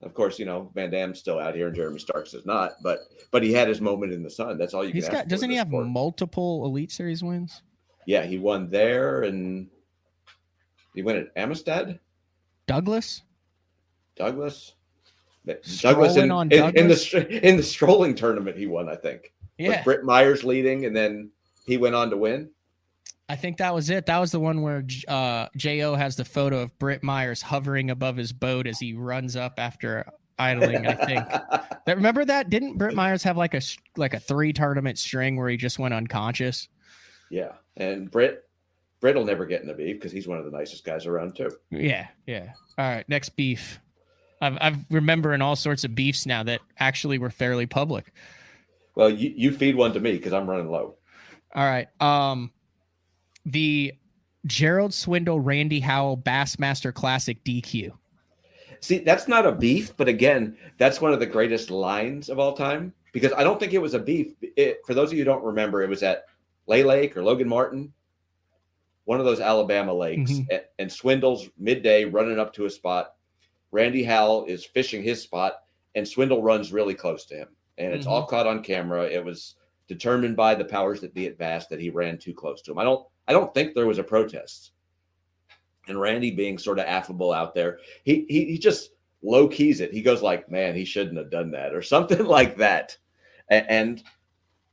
Of course, Van Dam's still out here and Jeremy Starks is not, but he had his moment in the sun. That's all you can ask for. Doesn't he have multiple Elite Series wins? Yeah, he won there, and he won at Amistad. Douglas. Douglas in the strolling tournament he won, I think. Yeah. With Britt Myers leading, and then he went on to win. I think that was it. That was the one where J.O. has the photo of Britt Myers hovering above his boat as he runs up after idling, I think. Remember that? Didn't Britt Myers have like a 3-tournament string where he just went unconscious? Yeah, and Britt will never get in a beef because he's one of the nicest guys around too. Yeah. All right, next beef. I'm remembering all sorts of beefs now that actually were fairly public. Well, you feed one to me because I'm running low. All right. The Gerald Swindle Randy Howell Bassmaster Classic DQ. See, that's not a beef, but again, that's one of the greatest lines of all time because I don't think it was a beef. For those of you who don't remember, it was at Lay Lake or Logan Martin, one of those Alabama lakes, and Swindle's midday running up to a spot. Randy Howell is fishing his spot, and Swindle runs really close to him. And it's all caught on camera. It was determined by the powers that be at Bass that he ran too close to him. I don't think there was a protest. And Randy being sort of affable out there, he just low keys it. He goes like, man, he shouldn't have done that or something like that. And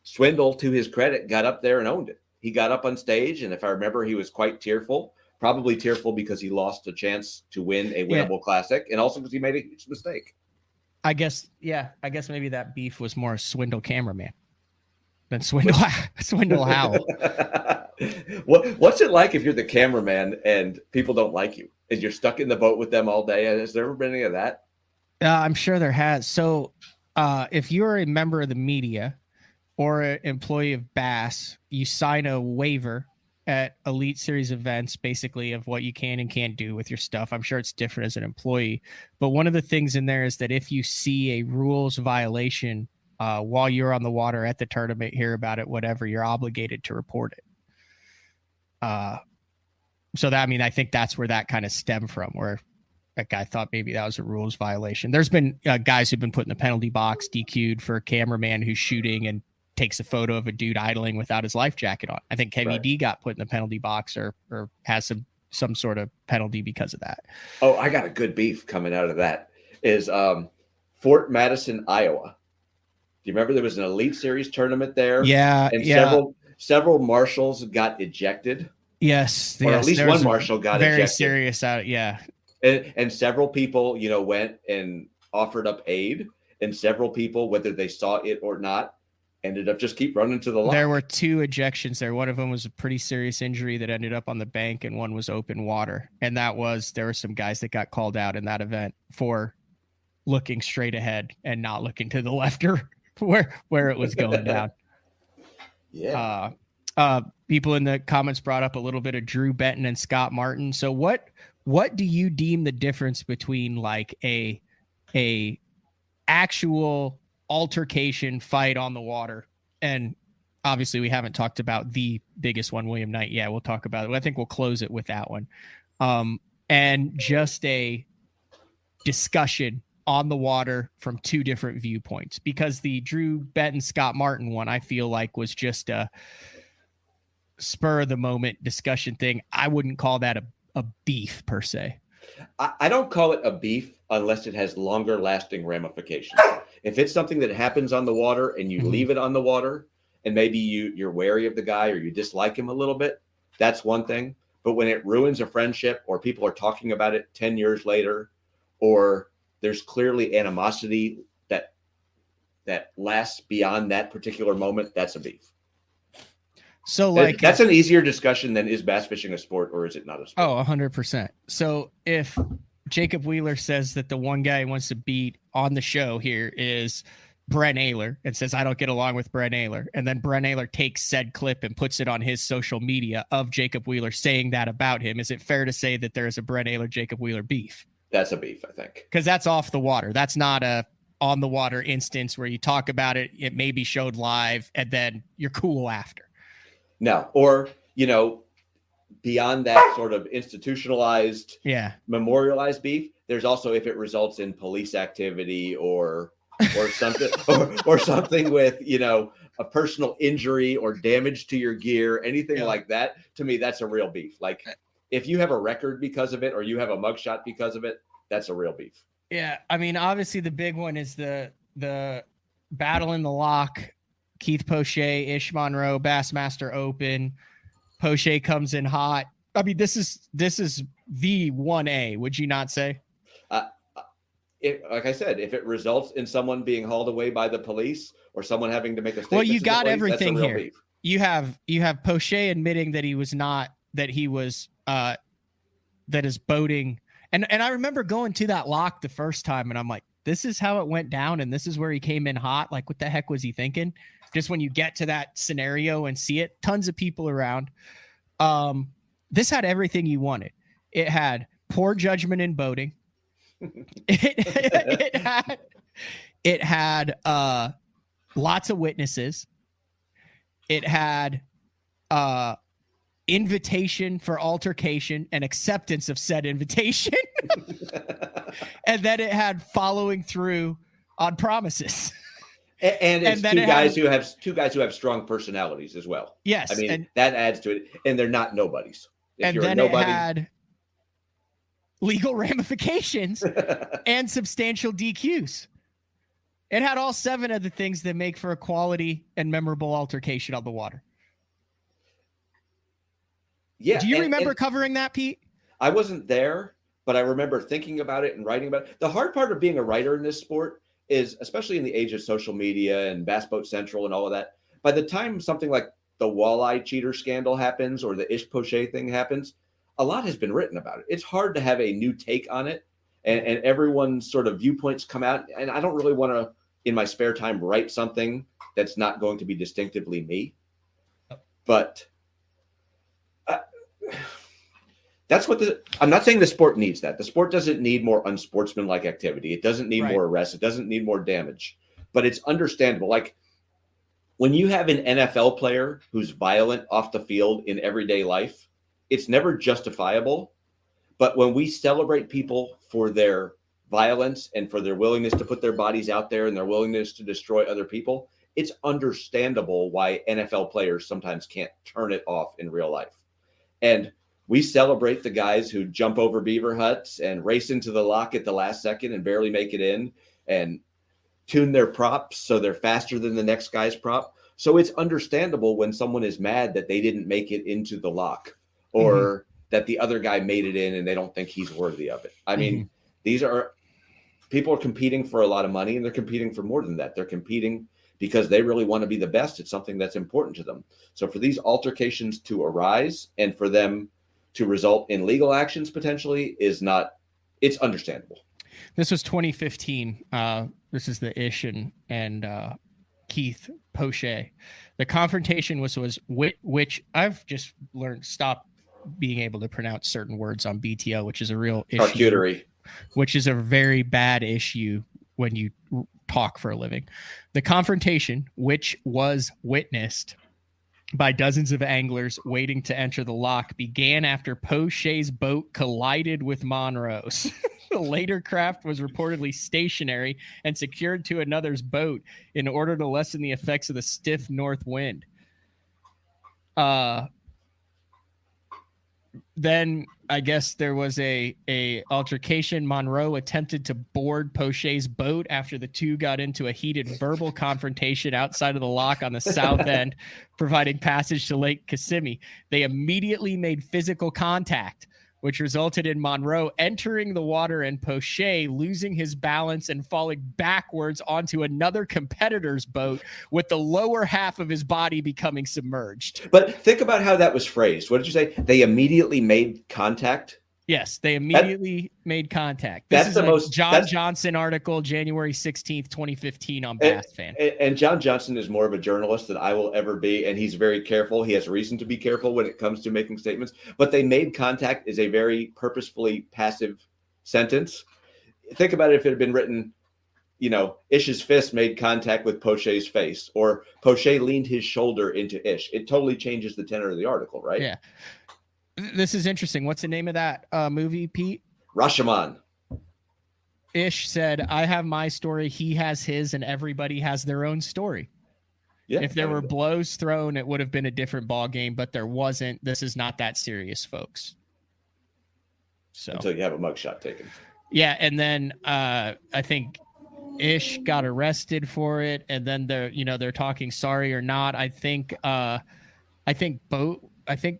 Swindle, to his credit, got up there and owned it. He got up on stage, and if I remember, he was quite tearful, probably tearful because he lost a chance to win a winnable classic, and also because he made a huge mistake. I guess maybe that beef was more Swindle cameraman than Swindle Howell. What's it like if you're the cameraman and people don't like you and you're stuck in the boat with them all day? Has there ever been any of that? I'm sure there has. So if you're a member of the media or an employee of Bass, you sign a waiver at Elite Series events, basically, of what you can and can't do with your stuff. I'm sure it's different as an employee. But one of the things in there is that if you see a rules violation while you're on the water at the tournament, hear about it, whatever, you're obligated to report it. So that, I mean, I think that's where that kind of stemmed from, where that guy thought maybe that was a rules violation. There's been guys who've been put in the penalty box, DQ'd for a cameraman who's shooting and takes a photo of a dude idling without his life jacket on. I think KVD got put in the penalty box or has some sort of penalty because of that. Oh, I got a good beef coming out of that. Is Fort Madison, Iowa. Do you remember there was an Elite Series tournament there? Yeah. And several marshals got ejected. Yes. Or at least one marshal got ejected. Very serious out. Yeah. And several people, went and offered up aid, and several people, whether they saw it or not, ended up just keep running to the lock. There were 2 ejections there. One of them was a pretty serious injury that ended up on the bank, and one was open water. And there were some guys that got called out in that event for looking straight ahead and not looking to the left or where it was going down. Yeah. People in the comments brought up a little bit of Drew Benton and Scott Martin. So what do you deem the difference between like a actual altercation fight on the water? And obviously we haven't talked about the biggest one, William Knight. Yeah, we'll talk about it. I think we'll close it with that one. And just a discussion on the water from 2 different viewpoints, because the Drew Benton, Scott Martin one, I feel like was just a spur of the moment discussion thing. I wouldn't call that a beef per se. I don't call it a beef unless it has longer lasting ramifications. If it's something that happens on the water and you leave it on the water, and maybe you're wary of the guy or you dislike him a little bit, that's one thing. But when it ruins a friendship, or people are talking about it 10 years later, or there's clearly animosity that lasts beyond that particular moment, that's a beef. So like that's an easier discussion than, is bass fishing a sport or is it not a sport? Oh, 100%. So if Jacob Wheeler says that the one guy he wants to beat on the show here is Brent Ehrler, and says, I don't get along with Brent Ehrler, and then Brent Ehrler takes said clip and puts it on his social media of Jacob Wheeler saying that about him, is it fair to say that there is a Brent Ehrler, Jacob Wheeler beef? That's a beef, I think. Because that's off the water. That's not a on the water instance where you talk about it, it may be showed live, and then you're cool after. No, or, beyond that sort of institutionalized, memorialized beef, there's also if it results in police activity or something, or something with, a personal injury or damage to your gear, anything like that. To me, that's a real beef. Like if you have a record because of it, or you have a mugshot because of it, that's a real beef. Yeah. I mean, obviously the big one is the battle in the lock. Keith Poche, Ish Monroe, Bassmaster Open. Poche comes in hot. I mean, this is the 1A, would you not say? Like I said, if it results in someone being hauled away by the police or someone having to make a statement, well, you got everything here. Beef. You have Poche admitting that that is boating, and I remember going to that lock the first time, and I'm like, this is how it went down, and this is where he came in hot. Like, what the heck was he thinking? Just when you get to that scenario and see it, tons of people around. This had everything you wanted. It had poor judgment in boating. It had lots of witnesses. It had invitation for altercation and acceptance of said invitation. And then it had following through on promises. And it's two guys who have strong personalities as well. Yes. I mean, that adds to it. And they're not nobodies. It had legal ramifications and substantial DQs. It had all 7 of the things that make for a quality and memorable altercation on the water. Yeah. Do you remember covering that, Pete? I wasn't there, but I remember thinking about it and writing about it. The hard part of being a writer in this sport is, especially in the age of social media and Bass Boat Central and all of that, by the time something like the walleye cheater scandal happens or the Ish Poche thing happens, a lot has been written about it. It's hard to have a new take on it, and everyone's sort of viewpoints come out. And I don't really want to, in my spare time, write something that's not going to be distinctively me. But that's what I'm not saying the sport needs that. The sport doesn't need more unsportsmanlike activity. It doesn't need more arrests. It doesn't need more damage. But it's understandable. Like when you have an NFL player who's violent off the field in everyday life, it's never justifiable. But when we celebrate people for their violence and for their willingness to put their bodies out there and their willingness to destroy other people, it's understandable why NFL players sometimes can't turn it off in real life. And we celebrate the guys who jump over beaver huts and race into the lock at the last second and barely make it in and tune their props so they're faster than the next guy's prop. So it's understandable when someone is mad that they didn't make it into the lock or that the other guy made it in and they don't think he's worthy of it. I mean, these are people are competing for a lot of money, and they're competing for more than that. They're competing because they really want to be the best. It's something that's important to them. So for these altercations to arise and for them to result in legal actions potentially it's understandable. This was 2015. This is the Ish and Keith Poche. The confrontation was which I've just learned stop being able to pronounce certain words on BTL, which is a real issue. Charcuterie. Which is a very bad issue when you talk for a living. The confrontation, which was witnessed by dozens of anglers waiting to enter the lock, began after Poche's boat collided with Monroe's. The later craft was reportedly stationary and secured to another's boat in order to lessen the effects of the stiff north wind. Then I guess there was a altercation. Monroe attempted to board Poche's boat after the two got into a heated verbal confrontation outside of the lock on the south end, providing passage to Lake Kissimmee. They immediately made physical contact, which resulted in Monroe entering the water and Poche losing his balance and falling backwards onto another competitor's boat with the lower half of his body becoming submerged. But think about how that was phrased. What did you say? They immediately made contact? Yes, they immediately made contact. This is a John Johnson article, January 16th, 2015 on Bass Fan. And John Johnson is more of a journalist than I will ever be, and he's very careful. He has reason to be careful when it comes to making statements. But they made contact is a very purposefully passive sentence. Think about it if it had been written, Ish's fist made contact with Poche's face, or Poche leaned his shoulder into Ish. It totally changes the tenor of the article, right? Yeah. This is interesting. What's the name of that movie, Pete? Rashomon. Ish said, I have my story, he has his, and everybody has their own story. Yeah, if there were blows thrown, it would have been a different ball game, but there wasn't. This is not that serious, folks. So until you have a mugshot taken. Yeah, and then I think Ish got arrested for it, and then they're talking sorry or not. I think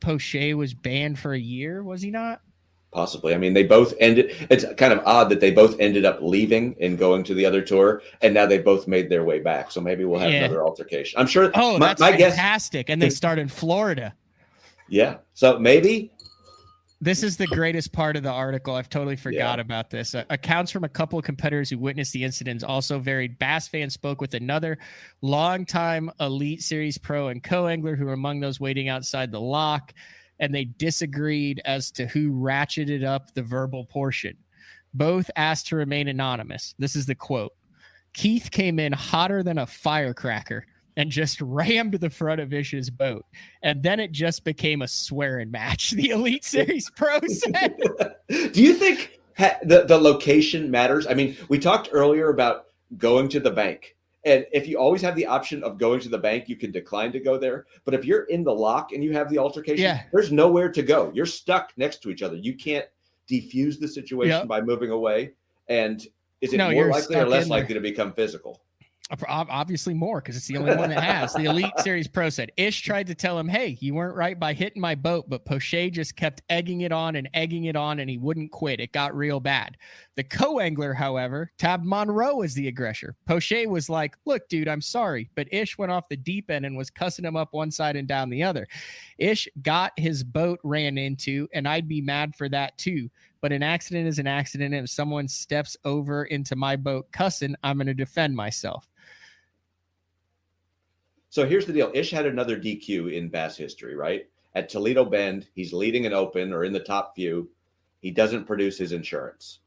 Poche was banned for a year, was he not? Possibly. I mean, they both ended. It's kind of odd that they both ended up leaving and going to the other tour, and now they both made their way back. So maybe we'll have another altercation. I'm sure. Oh, that's fantastic. And they start in Florida. Yeah. So maybe. This is the greatest part of the article. I've totally forgot about this. Accounts from a couple of competitors who witnessed the incidents also varied. Bass Fan spoke with another longtime Elite Series pro and co-angler who were among those waiting outside the lock, and they disagreed as to who ratcheted up the verbal portion. Both asked to remain anonymous. This is the quote. Keith came in hotter than a firecracker and just rammed the front of Ish's boat. And then it just became a swearing match, the Elite Series pro said. Do you think the location matters? I mean, we talked earlier about going to the bank. And if you always have the option of going to the bank, you can decline to go there. But if you're in the lock and you have the altercation, there's nowhere to go. You're stuck next to each other. You can't defuse the situation by moving away. And is it more likely or less likely to become physical? Obviously more, because it's the only one that has. The Elite Series pro said, Ish tried to tell him, hey, you weren't right by hitting my boat, but Poche just kept egging it on, and he wouldn't quit. It got real bad. The co-angler, however, tabbed Monroe as the aggressor. Poche was like, look, dude, I'm sorry, but Ish went off the deep end and was cussing him up one side and down the other. Ish got his boat ran into, and I'd be mad for that too. But an accident is an accident, and if someone steps over into my boat cussing, I'm going to defend myself. So here's the deal. Ish had another DQ in Bass history, right? At Toledo Bend, he's leading an open or in the top few. He doesn't produce his insurance,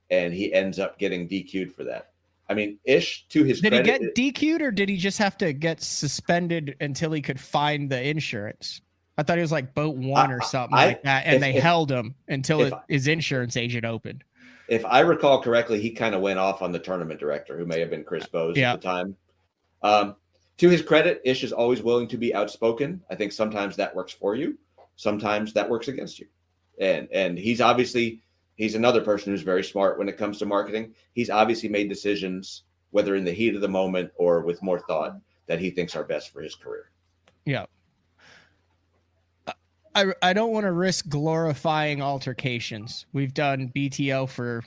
and he ends up getting DQ'd for that. I mean, Ish, to his credit. Did he get DQ'd, or did he just have to get suspended until he could find the insurance? I thought he was like boat one or something like that, and they held him until his insurance agent opened. If I recall correctly, he kind of went off on the tournament director, who may have been Chris Bowes at the time. To his credit, Ish is always willing to be outspoken. I think sometimes that works for you. Sometimes that works against you. And he's another person who's very smart when it comes to marketing. He's obviously made decisions, whether in the heat of the moment or with more thought, that he thinks are best for his career. Yeah. I don't want to risk glorifying altercations. We've done BTL for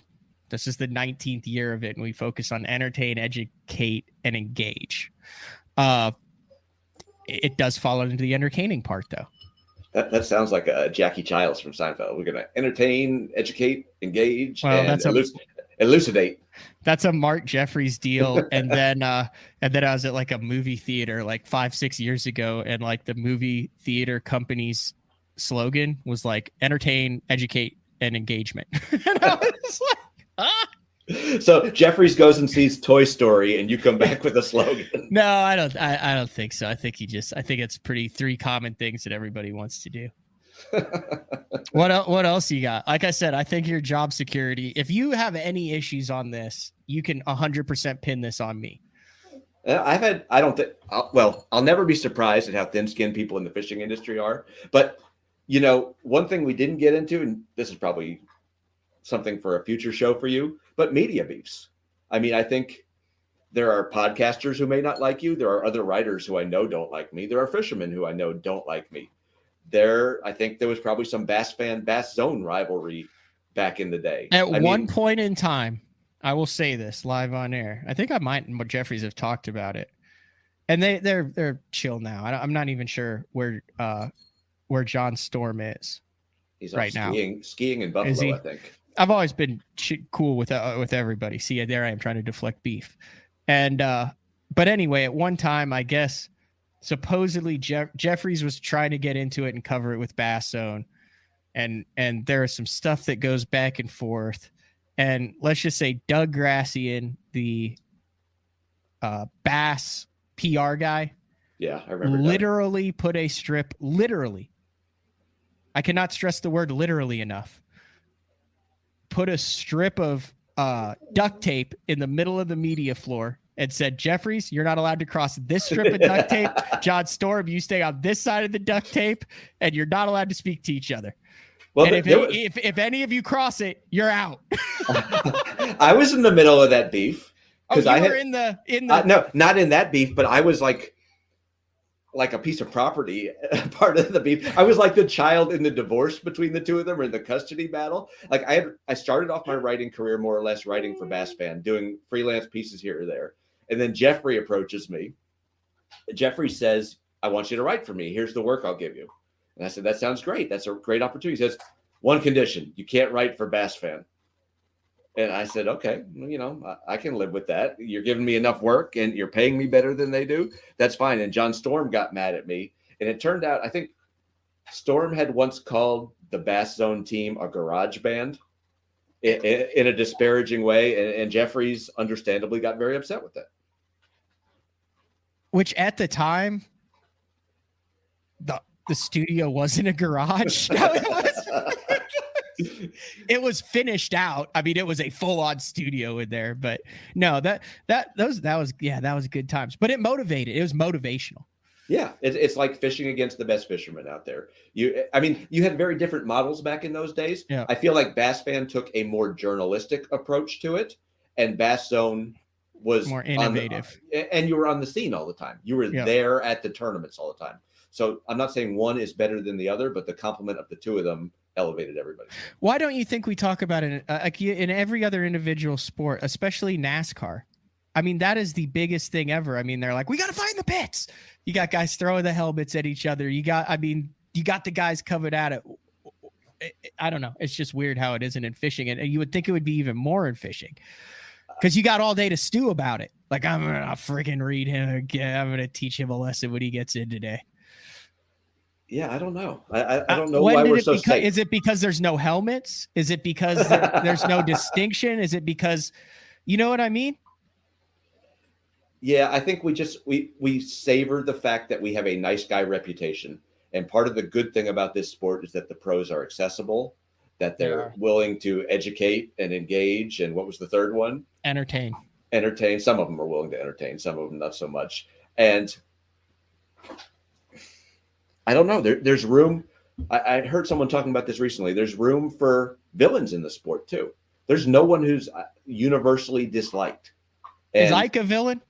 This is the 19th year of it, and we focus on entertain, educate, and engage. It does fall into the entertaining part, though. That sounds like a Jackie Childs from Seinfeld. We're going to entertain, educate, engage, Well, and that's elucidate. That's a Mark Jeffries deal. And then I was at like a movie theater like 5-6 years ago, and like the movie theater company's slogan was like entertain, educate, and engagement. And I was like, ah. So Jeffries goes and sees Toy Story, and you come back with a slogan. No, I don't think so. I think it's pretty 3 common things that everybody wants to do. What else you got? Like I said, I think your job security, if you have any issues on this, you can 100% pin this on me. I'll never be surprised at how thin-skinned people in the fishing industry are. But, one thing we didn't get into, and this is probably something for a future show for you, but media beefs. I mean, I think there are podcasters who may not like you. There are other writers who I know don't like me. There are fishermen who I know don't like me. I think there was probably some Bass Zone rivalry back in the day. At one point in time, I will say this live on air. I think I might and Jeffries have talked about it, and they're chill now. I'm not even sure where John Storm is. He's right now skiing in Buffalo, I think. I've always been cool with everybody. See, there I am trying to deflect beef, and but anyway, at one time, I guess supposedly Jeffries was trying to get into it and cover it with Bass Zone, and there is some stuff that goes back and forth, and let's just say Doug Grassian, the Bass PR guy, yeah, I remember, literally put a strip. Literally, I cannot stress the word literally enough. Put a strip of duct tape in the middle of the media floor and said, Jeffries, you're not allowed to cross this strip of duct tape. John Storm, you stay on this side of the duct tape, and you're not allowed to speak to each other. Well, and if any of you cross it, you're out. I was in the middle of that beef. Oh, you were in the no, not in that beef, but I was like a piece of property, part of the beef. I was like the child in the divorce between the two of them, or in the custody battle. Like I started off my writing career more or less writing for Bass Fan, doing freelance pieces here or there. And then Jeffrey approaches me. Jeffrey says, I want you to write for me. Here's the work I'll give you. And I said, that sounds great. That's a great opportunity. He says, one condition, you can't write for Bass Fan. And I said, okay, I can live with that. You're giving me enough work and you're paying me better than they do. That's fine. And John Storm got mad at me. And it turned out, I think Storm had once called the Bass Zone team a garage band in a disparaging way. And Jeffries understandably got very upset with that. Which at the time, the studio wasn't a garage. No, it was. It was finished out. I mean, it was a full-on studio in there, but no, that was good times. But it motivated. It was motivational. Yeah, it's like fishing against the best fishermen out there. You had very different models back in those days. Yeah. I feel like Bass Fan took a more journalistic approach to it, and Bass Zone was more innovative. And you were on the scene all the time. You were there at the tournaments all the time. So I'm not saying one is better than the other, but the complement of the two of them elevated everybody. Why don't you think we talk about it in every other individual sport, especially NASCAR? I mean, that is the biggest thing ever. I mean, they're like, we got to find the pits. You got guys throwing the helmets at each other. You got the guys covered at it. I don't know. It's just weird how it isn't in fishing. And you would think it would be even more in fishing because you got all day to stew about it. Like, I'm going to freaking read him again. I'm going to teach him a lesson when he gets in today. Yeah, I don't know. I don't know why we're so safe. Is it because there's no helmets? Is it because there's no distinction? Is it because, you know what I mean? Yeah, I think we savor the fact that we have a nice guy reputation. And part of the good thing about this sport is that the pros are accessible, that they're willing to educate and engage. And what was the third one? Entertain. Some of them are willing to entertain, some of them not so much. And I don't know. There's room. I heard someone talking about this recently. There's room for villains in the sport too. There's no one who's universally disliked. Is Ike a villain?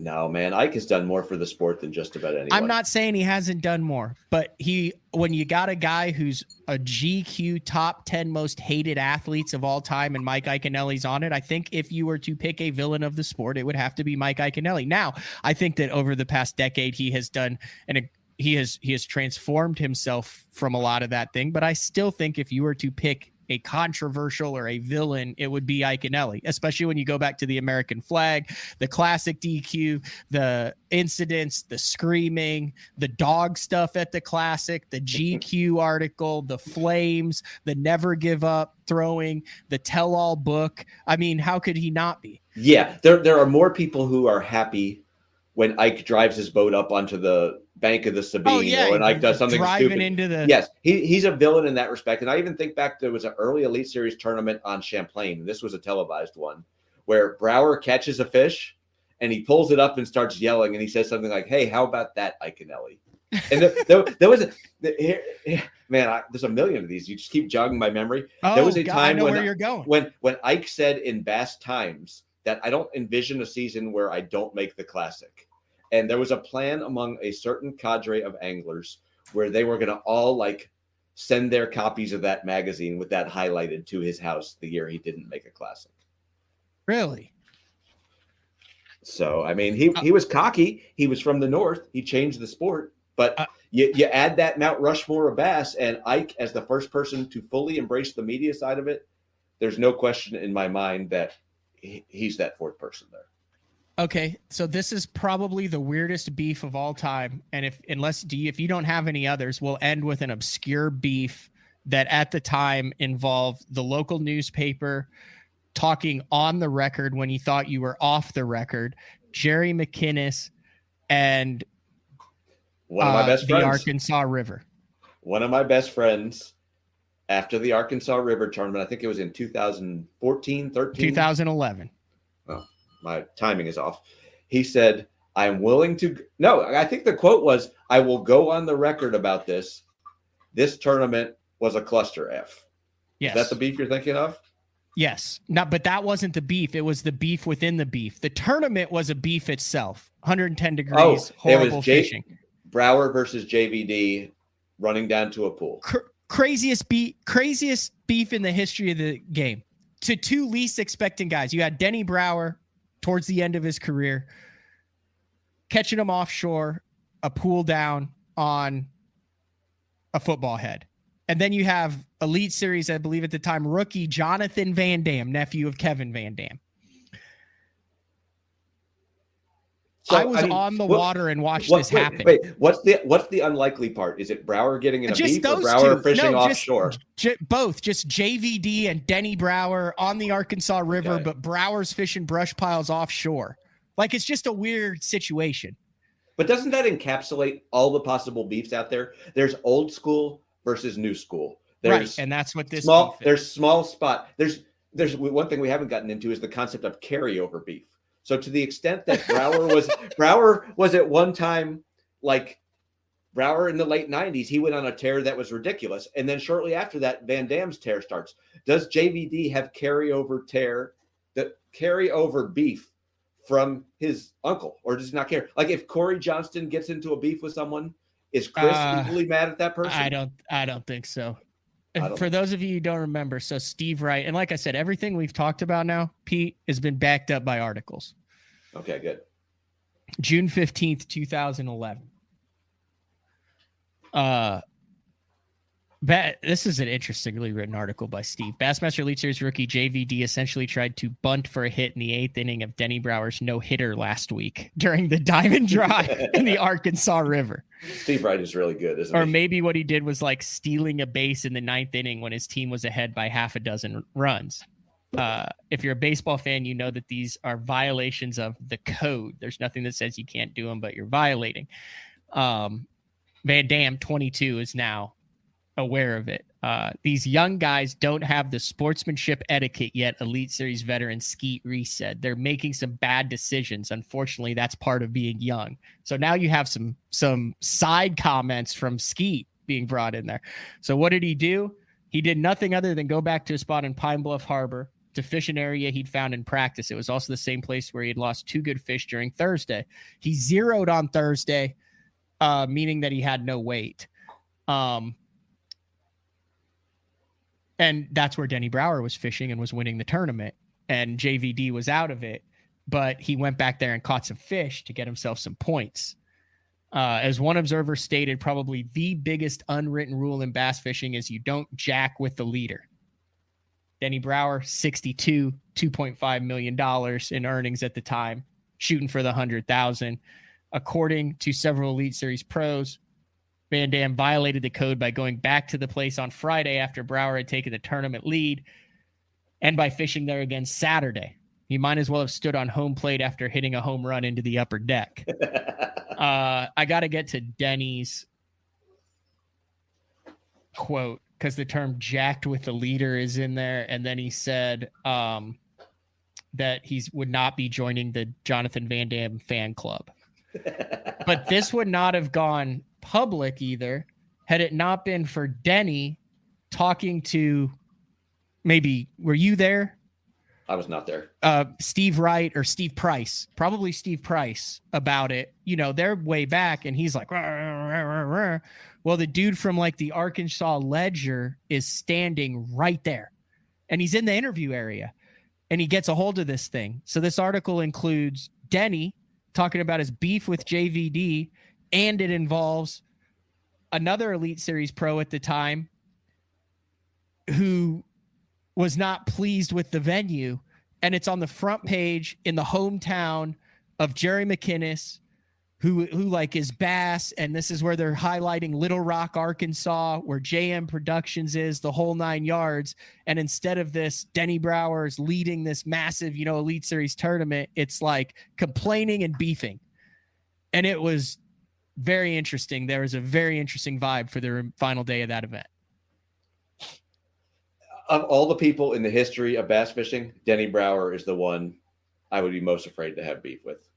No, man, Ike has done more for the sport than just about anyone. I'm not saying he hasn't done more, but when you got a guy who's a GQ top 10 most hated athletes of all time and Mike Iaconelli's on it, I think if you were to pick a villain of the sport, it would have to be Mike Iaconelli. Now, I think that over the past decade, he has done he has transformed himself from a lot of that thing, but I still think if you were to pick a controversial or a villain, it would be Iaconelli, especially when you go back to the American flag, the classic DQ, the incidents, the screaming, the dog stuff at the classic, the GQ article, the flames, the never give up throwing, the tell-all book. I mean, how could he not be? Yeah, there are more people who are happy when Ike drives his boat up onto the bank of the Sabine, or when Ike does something stupid. Into the... Yes, he's a villain in that respect. And I even think back, there was an early Elite Series tournament on Champlain. This was a televised one where Brower catches a fish and he pulls it up and starts yelling. And he says something like, "Hey, how about that, Iaconelli?" And there was there's a million of these. You just keep jogging my memory. There was a time when Ike said in Bass Times that I don't envision a season where I don't make the Classic. And there was a plan among a certain cadre of anglers where they were going to all send their copies of that magazine with that highlighted to his house the year he didn't make a Classic. Really? So, I mean, he was cocky. He was from the North. He changed the sport. But you add that Mount Rushmore of bass, and Ike as the first person to fully embrace the media side of it, there's no question in my mind that he's that fourth person there. Okay, so this is probably the weirdest beef of all time, and if you don't have any others, we'll end with an obscure beef that at the time involved the local newspaper talking on the record when you thought you were off the record, Jerry McInnes and one of my best friends, the Arkansas River. One of my best friends after the Arkansas River tournament, I think it was in 2014, 13, 2011. Oh, my timing is off. He said, "I'm willing to." No, I think the quote was, "I will go on the record about this. This tournament was a cluster F." Yes. Is that the beef you're thinking of? Yes. But that wasn't the beef. It was the beef within the beef. The tournament was a beef itself. 110 degrees, horrible fishing. Brower versus JVD running down to a pool. Craziest beef in the history of the game. To two least expecting guys. You had Denny Brower towards the end of his career catching him offshore, a pool down on a football head. And then you have Elite Series, I believe at the time, rookie Jonathan Van Dam, nephew of Kevin Van Dam. So, I was on the water and watched this happen. Wait, what's the unlikely part? Is it Brower getting in a beef or Brower fishing offshore? Both, just JVD and Denny Brower on the Arkansas River, but Brower's fishing brush piles offshore. It's just a weird situation. But doesn't that encapsulate all the possible beefs out there? There's old school versus new school. Right, and that's what this small. There's small spot. There's one thing we haven't gotten into is the concept of carryover beef. So to the extent that Brower was at one time Brower in the late 90s, he went on a tear that was ridiculous. And then shortly after that, Van Dam's tear starts. Does JVD have carryover beef from his uncle, or does he not care? If Corey Johnston gets into a beef with someone, is Chris equally mad at that person? I don't think so. For those of you who don't remember, so Steve Wright, and like I said, everything we've talked about now, Pete, has been backed up by articles. Okay, good. June 15th, 2011. This is an interestingly written article by Steve. Bassmaster Elite Series rookie JVD essentially tried to bunt for a hit in the 8th inning of Denny Brower's no-hitter last week during the Diamond Drive in the Arkansas River. Steve Wright is really good, isn't he? Or maybe what he did was stealing a base in the 9th inning when his team was ahead by half a dozen runs. If you're a baseball fan, you know that these are violations of the code. There's nothing that says you can't do them, but you're violating. Van Dam, 22, is now aware of it. These young guys don't have the sportsmanship etiquette yet, Elite Series veteran Skeet Reese said. They're making some bad decisions. Unfortunately, that's part of being young. So now you have some side comments from Skeet being brought in there. So what did he do? He did nothing other than go back to a spot in Pine Bluff Harbor, to fish an area he'd found in practice. It was also the same place where he had lost 2 good fish during Thursday. He zeroed on Thursday, meaning that he had no weight. And that's where Denny Brower was fishing and was winning the tournament. And JVD was out of it, but he went back there and caught some fish to get himself some points. As one observer stated, probably the biggest unwritten rule in bass fishing is you don't jack with the leader. Denny Brower, 62, $2.5 million in earnings at the time, shooting for the 100,000. According to several Elite Series pros, Van Dam violated the code by going back to the place on Friday after Brower had taken the tournament lead and by fishing there again Saturday. He might as well have stood on home plate after hitting a home run into the upper deck. I got to get to Denny's quote because the term jacked with the leader is in there. And then he said that he would not be joining the Jonathan Van Dam fan club. But this would not have gone public either had it not been for Denny talking to, maybe, were you there? I was not there. Steve Wright or Steve Price, probably Steve Price, about it. You know, they're way back, and he's like, rah, rah, rah, rah. Well, the dude from like the Arkansas Ledger is standing right there, and he's in the interview area, and he gets a hold of this thing. So this article includes Denny talking about his beef with JVD, and it involves another Elite Series pro at the time who was not pleased with the venue, and it's on the front page in the hometown of Jerry McInnes, who like is bass, and this is where they're highlighting Little Rock, Arkansas, where JM Productions is, the whole 9 yards. And instead of this, Denny Brower's leading this massive, you know, Elite Series tournament, it's like complaining and beefing. And it was very interesting. There was a very interesting vibe for the final day of that event. Of all the people in the history of bass fishing, Denny Brower is the one I would be most afraid to have beef with.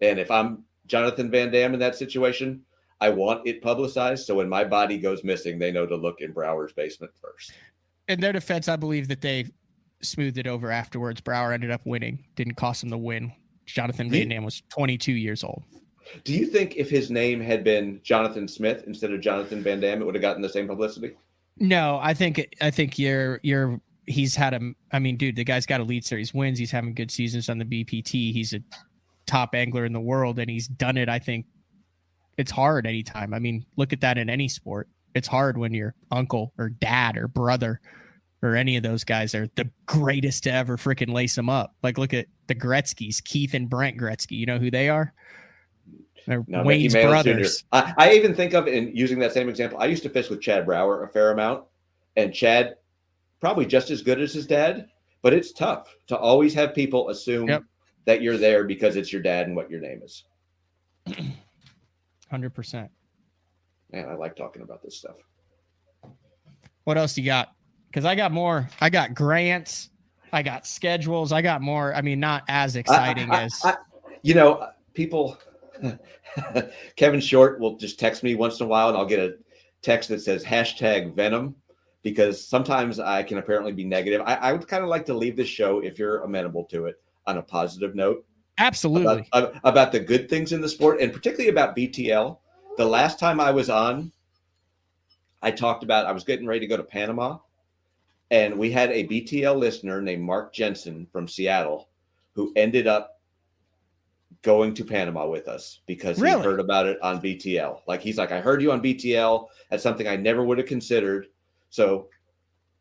And if I'm Jonathan Van Dam in that situation, I want it publicized. So when my body goes missing, they know to look in Brower's basement first. In their defense, I believe that they smoothed it over afterwards. Brower ended up winning. Didn't cost him the win. Jonathan Van Dam was 22 years old. Do you think if his name had been Jonathan Smith instead of Jonathan Van Dam, it would have gotten the same publicity? No, I think he's had I mean, dude, the guy's got Elite Series wins. He's having good seasons on the BPT. He's a top angler in the world, and he's done it. I think it's hard anytime. I mean, look at that in any sport. It's hard when your uncle or dad or brother or any of those guys are the greatest to ever freaking lace them up. Like, look at the Gretzkys, Keith and Brent Gretzky. You know who they are? They're Wayne's brothers. I even think of, in using that same example, I used to fish with Chad Brower a fair amount, and Chad probably just as good as his dad, but it's tough to always have people assume that you're there because it's your dad and what your name is. 100%. Man, I like talking about this stuff. What else you got? Because I got more. I got grants. I got schedules. I got more. I mean, not as exciting as. You know, people. Kevin Short will just text me once in a while, and I'll get a text that says #Venom, because sometimes I can apparently be negative. I would kind of like to leave this show, if you're amenable to it, on a positive note. Absolutely. About the good things in the sport, and particularly about BTL. The last time I was on, I talked about I was getting ready to go to Panama, and we had a BTL listener named Mark Jensen from Seattle who ended up going to Panama with us because he heard about it on BTL. Like, he's like, I heard you on BTL. That's something I never would have considered. So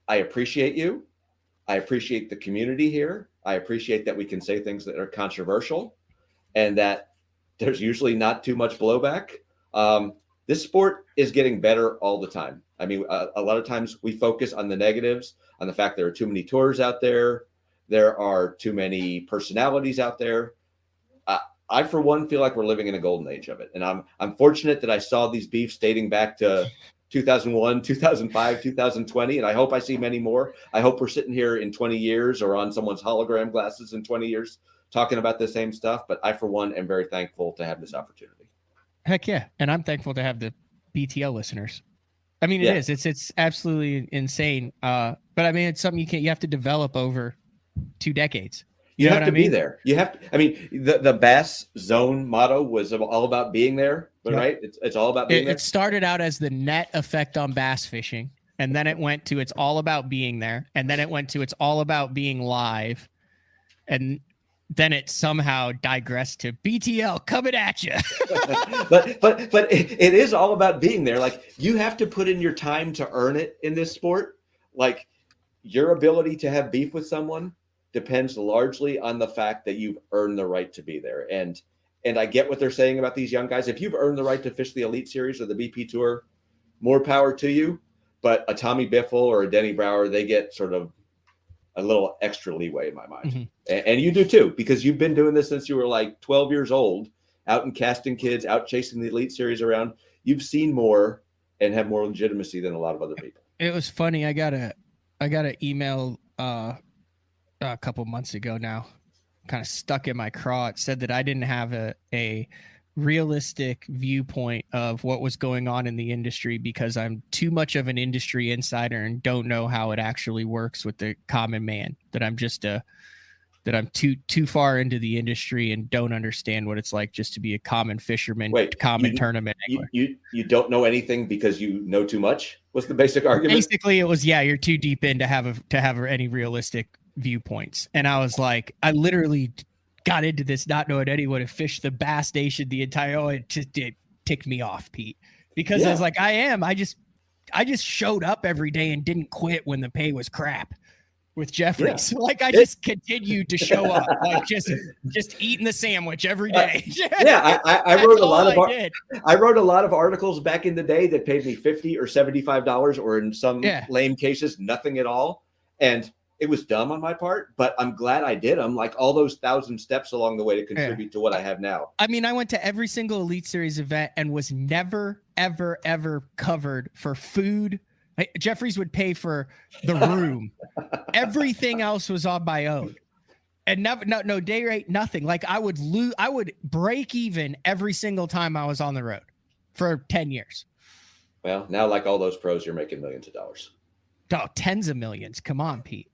I appreciate you. I appreciate the community here. I appreciate that we can say things that are controversial and that there's usually not too much blowback. This sport is getting better all the time. I mean, a lot of times we focus on the negatives, on the fact there are too many tours out there. There are too many personalities out there. I, for one, feel like we're living in a golden age of it. And I'm fortunate that I saw these beefs dating back to 2001, 2005, 2020, and I hope I see many more. I hope we're sitting here in 20 years or on someone's hologram glasses in 20 years talking about the same stuff. But I, for one, am very thankful to have this opportunity. Heck yeah. And I'm thankful to have the BTL listeners. I mean, it is. It's absolutely insane. But I mean, it's something you have to develop over 2 decades. You know have what to I mean? be there. You have to. I mean, the Bass Zone motto was all about being there, Yep. right? It's all about being there. It started out as the net effect on bass fishing, and then it went to it's all about being there, and then it went to it's all about being live, and then it somehow digressed to BTL coming at you. but it is all about being there. Like, you have to put in your time to earn it in this sport. Like, your ability to have beef with someone depends largely on the fact that you've earned the right to be there. And I get what they're saying about these young guys. If you've earned the right to fish the Elite Series or the BP Tour, more power to you. But a Tommy Biffle or a Denny Brower, they get sort of a little extra leeway in my mind. Mm-hmm. And you do too, because you've been doing this since you were like 12 years old, out and casting kids, out chasing the Elite Series around. You've seen more and have more legitimacy than a lot of other people. It was funny. I got an email a couple months ago now, kind of stuck in my craw. It said that I didn't have a realistic viewpoint of what was going on in the industry because I'm too much of an industry insider and don't know how it actually works with the common man. That I'm just that I'm too far into the industry and don't understand what it's like just to be a common fisherman, tournament angler. You don't know anything because you know too much? What's the basic argument? Basically, it was, you're too deep in to have any realistic viewpoints. And I was like, I literally got into this not knowing anyone to fish the Bass Nation the entire. It ticked me off, Pete, because I was like, I just showed up every day and didn't quit when the pay was crap with Jeffries. Yeah. Like, I just continued to show up, like just eating the sandwich every day. I wrote a lot of I wrote a lot of articles back in the day that paid me $50 or $75, or in some lame cases, nothing at all. And it was dumb on my part, but I'm glad I did them, like all those 1,000 steps along the way to contribute to what I have now. I mean, I went to every single Elite Series event and was never, ever, ever covered for food. Jeffries would pay for the room. Everything else was on my own. And no day rate, nothing. Like, I would break even every single time I was on the road for 10 years. Well, now, like all those pros, you're making millions of dollars. Oh, tens of millions. Come on, Pete.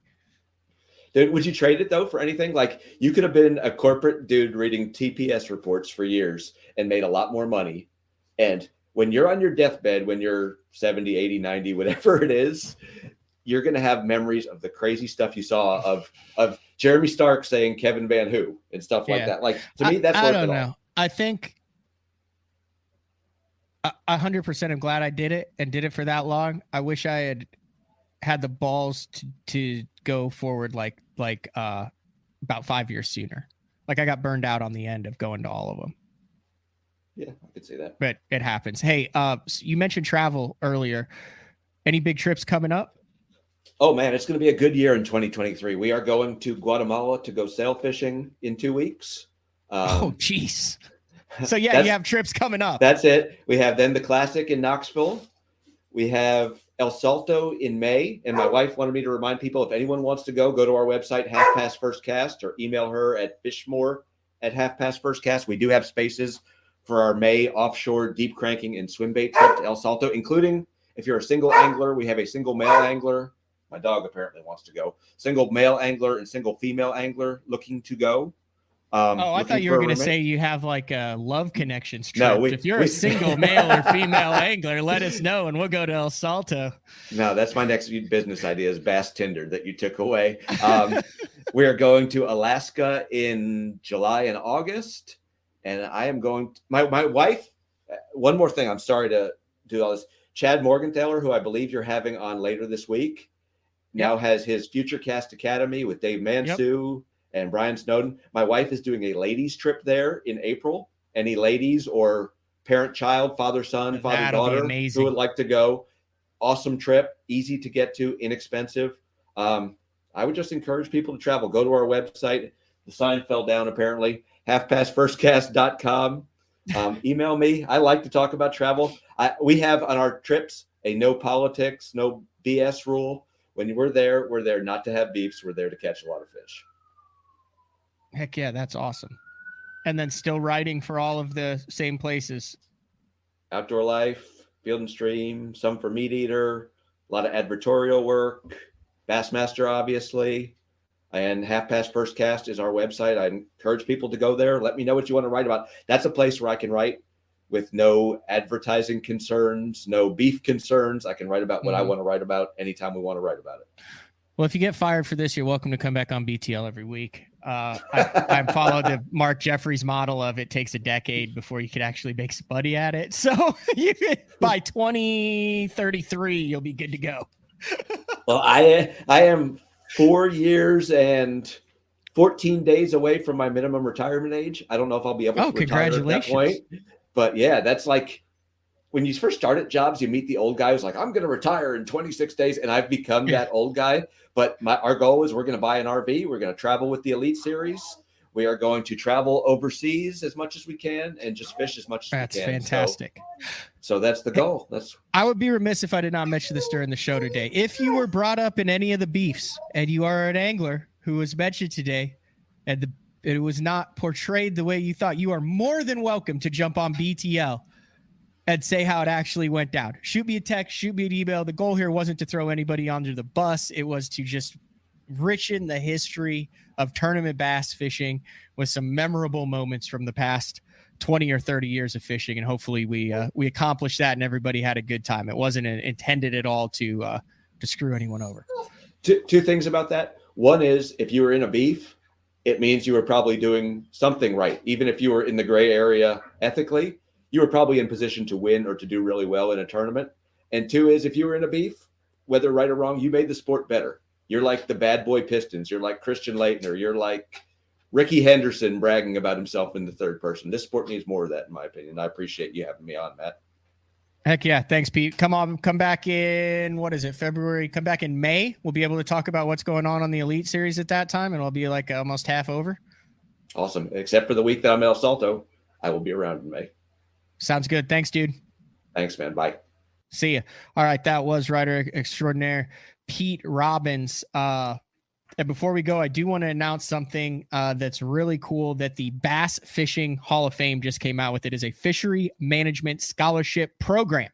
Dude, would you trade it though for anything? Like, you could have been a corporate dude reading TPS reports for years and made a lot more money. And when you're on your deathbed, when you're 70, 80, 90, whatever it is, you're going to have memories of the crazy stuff you saw of Jeremy Stark saying Kevin Van Who and stuff like that. Like, to me, that's worth it all. I don't know. I think 100% I'm glad I did it and did it for that long. I wish I had the balls to go forward like about 5 years sooner. Like, I got burned out on the end of going to all of them. Yeah, I could see that. But it happens. Hey, so you mentioned travel earlier. Any big trips coming up? Oh man, it's going to be a good year in 2023. We are going to Guatemala to go sail fishing in 2 weeks. Oh, geez. So you have trips coming up. That's it. We have then the Classic in Knoxville. We have El Salto in May. And my wife wanted me to remind people, if anyone wants to go to our website, Half Past First Cast, or email her at fishmore@halfpastfirstcast. We do have spaces for our May offshore deep cranking and swim bait trip to El Salto, including if you're a single angler, we have a single male angler. My dog apparently wants to go. Single male angler and single female angler looking to go. I thought you were going to say you have like a love connections trip. No, if you're a single male or female angler, let us know and we'll go to El Salto. No, that's my next business idea is Bass Tinder that you took away. We are going to Alaska in July and August. And I am going to, my wife, one more thing. I'm sorry to do all this. Chad Morgenthaler, who I believe you're having on later this week, now has his Future Cast Academy with Dave Mansu and Brian Snowden. My wife is doing a ladies trip there in April. Any ladies or parent-child, father-son, father-daughter who would like to go. Awesome trip, easy to get to, inexpensive. I would just encourage people to travel. Go to our website. The sign fell down apparently. halfpastfirstcast.com. Email me. I like to talk about travel. We have on our trips a no politics, no BS rule. When we're there not to have beefs. We're there to catch a lot of fish. Heck yeah, that's awesome. And then still riding for all of the same places. Outdoor Life, Field and Stream, some for Meat Eater, a lot of advertorial work, Bassmaster, obviously, and Half Past First Cast is our website. I encourage people to go there. Let me know what you want to write about. That's a place where I can write with no advertising concerns, no beef concerns. I can write about what I want to write about anytime we want to write about it. Well, if you get fired for this, you're welcome to come back on BTL every week. I followed the Mark Jeffries model of it takes a decade before you could actually make some money at it. So by 2033, you'll be good to go. Well, I am 4 years and 14 days away from my minimum retirement age. I don't know if I'll be able to retire at that point. But yeah, that's like when you first start at jobs, you meet the old guy who's like, I'm going to retire in 26 days. And I've become that old guy. But our goal is we're going to buy an RV. We're going to travel with the Elite Series. We are going to travel overseas as much as we can and just fish as much as we can. That's fantastic. So that's the goal. I would be remiss if I did not mention this during the show today. If you were brought up in any of the beefs and you are an angler who was mentioned today and it was not portrayed the way you thought, you are more than welcome to jump on BTL and say how it actually went down. Shoot me a text, shoot me an email. The goal here wasn't to throw anybody under the bus. It was to just richen the history of tournament bass fishing with some memorable moments from the past 20 or 30 years of fishing. And hopefully we accomplished that and everybody had a good time. It wasn't intended at all to screw anyone over. Two things about that. One is if you were in a beef, it means you were probably doing something right. Even if you were in the gray area ethically, you were probably in position to win or to do really well in a tournament. And two is if you were in a beef, whether right or wrong, you made the sport better. You're like the bad boy Pistons. You're like Christian Leitner. You're like Ricky Henderson bragging about himself in the third person. This sport needs more of that, in my opinion. I appreciate you having me on, Matt. Heck yeah. Thanks, Pete. Come back in, what is it, February? Come back in May. We'll be able to talk about what's going on the Elite Series at that time, and it'll be like almost half over. Awesome. Except for the week that I'm at El Salto, I will be around in May. Sounds good. Thanks, dude. Thanks, man. Bye. See ya. All right. That was writer extraordinaire Pete Robbins. And before we go, I do want to announce something that's really cool that the Bass Fishing Hall of Fame just came out with. It is a fishery management scholarship program.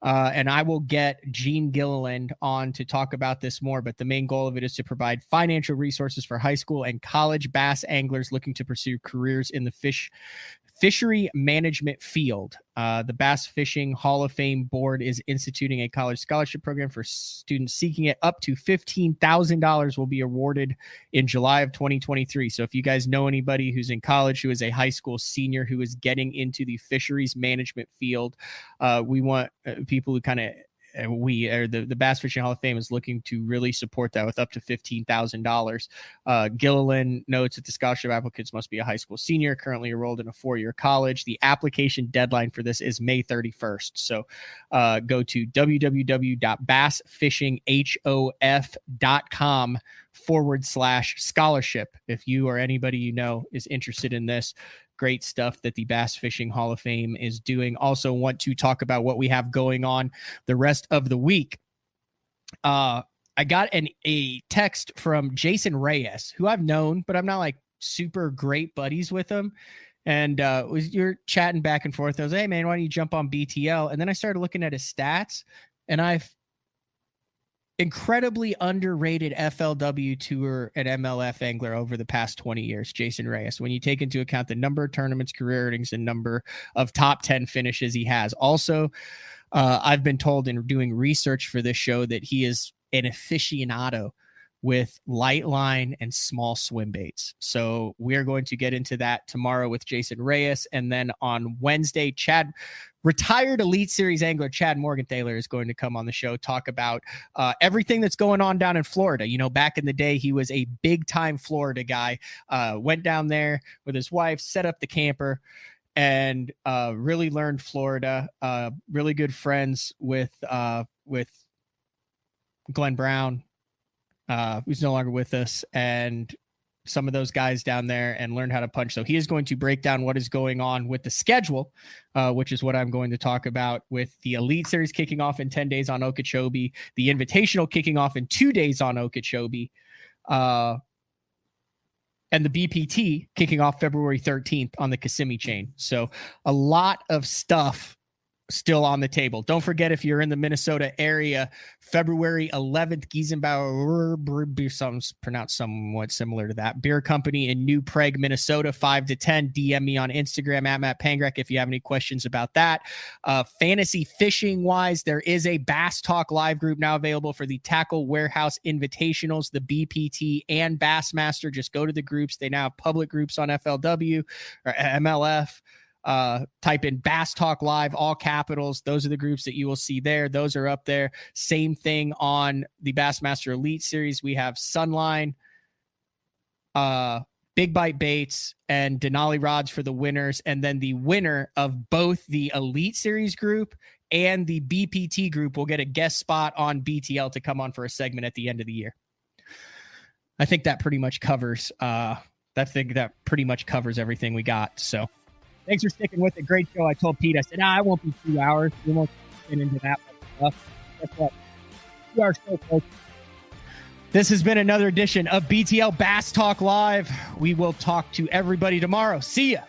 And I will get Gene Gilliland on to talk about this more, but the main goal of it is to provide financial resources for high school and college bass anglers looking to pursue careers in the fishery management field. The Bass Fishing Hall of Fame board is instituting a college scholarship program for students seeking it. Up to $15,000 will be awarded in July of 2023. So if you guys know anybody who's in college, who is a high school senior, who is getting into the fisheries management field, we want people who kind of the Bass Fishing Hall of Fame is looking to really support that with up to $15,000. Gilliland notes that the scholarship applicants must be a high school senior, currently enrolled in a 4-year college. The application deadline for this is May 31st. So go to www.bassfishinghof.com/scholarship if you or anybody you know is interested in this. Great stuff that the Bass Fishing Hall of Fame is doing. Also want to talk about what we have going on the rest of the week. I got a text from Jason Reyes, who I've known, but I'm not like super great buddies with him. And you're chatting back and forth. I was, hey man, why don't you jump on BTL? And then I started looking at his stats, and I've incredibly underrated FLW Tour and MLF angler over the past 20 years, Jason Reyes, when you take into account the number of tournaments, career earnings, and number of top 10 finishes he has. Also, I've been told in doing research for this show that he is an aficionado with light line and small swim baits. So we're going to get into that tomorrow with Jason Reyes. And then on Wednesday, retired Elite Series angler Chad Morgenthaler is going to come on the show, talk about everything that's going on down in Florida. You know, back in the day, he was a big time Florida guy, went down there with his wife, set up the camper, and really learned Florida. Really good friends with Glenn Brown, who's no longer with us, and some of those guys down there, and learn how to punch. So he is going to break down what is going on with the schedule, which is what I'm going to talk about, with the Elite Series kicking off in 10 days on Okeechobee, the Invitational kicking off in 2 days on Okeechobee, and the BPT kicking off February 13th on the Kissimmee chain. So a lot of stuff still on the table. Don't forget, if you're in the Minnesota area, February 11th, Giesenbauer, something's pronounced somewhat similar to that, beer company in New Prague, Minnesota, 5 to 10. DM me on Instagram at Matt Pangrek if you have any questions about that. Fantasy fishing wise, there is a Bass Talk Live group now available for the Tackle Warehouse Invitationals, the BPT and Bassmaster. Just go to the groups. They now have public groups on FLW or MLF. Type in Bass Talk Live, all capitals. Those are the groups that you will see there. Those are up there. Same thing on the Bassmaster Elite Series. We have Sunline, Big Bite Baits, and Denali Rods for the winners. And then the winner of both the Elite Series group and the BPT group will get a guest spot on BTL to come on for a segment at the end of the year. I think that pretty much covers everything we got. So thanks for sticking with it. Great show. I told Pete, I said, I won't be 2 hours. We won't get into that much stuff. Guess what? 2 hours so close. This has been another edition of BTL Bass Talk Live. We will talk to everybody tomorrow. See ya.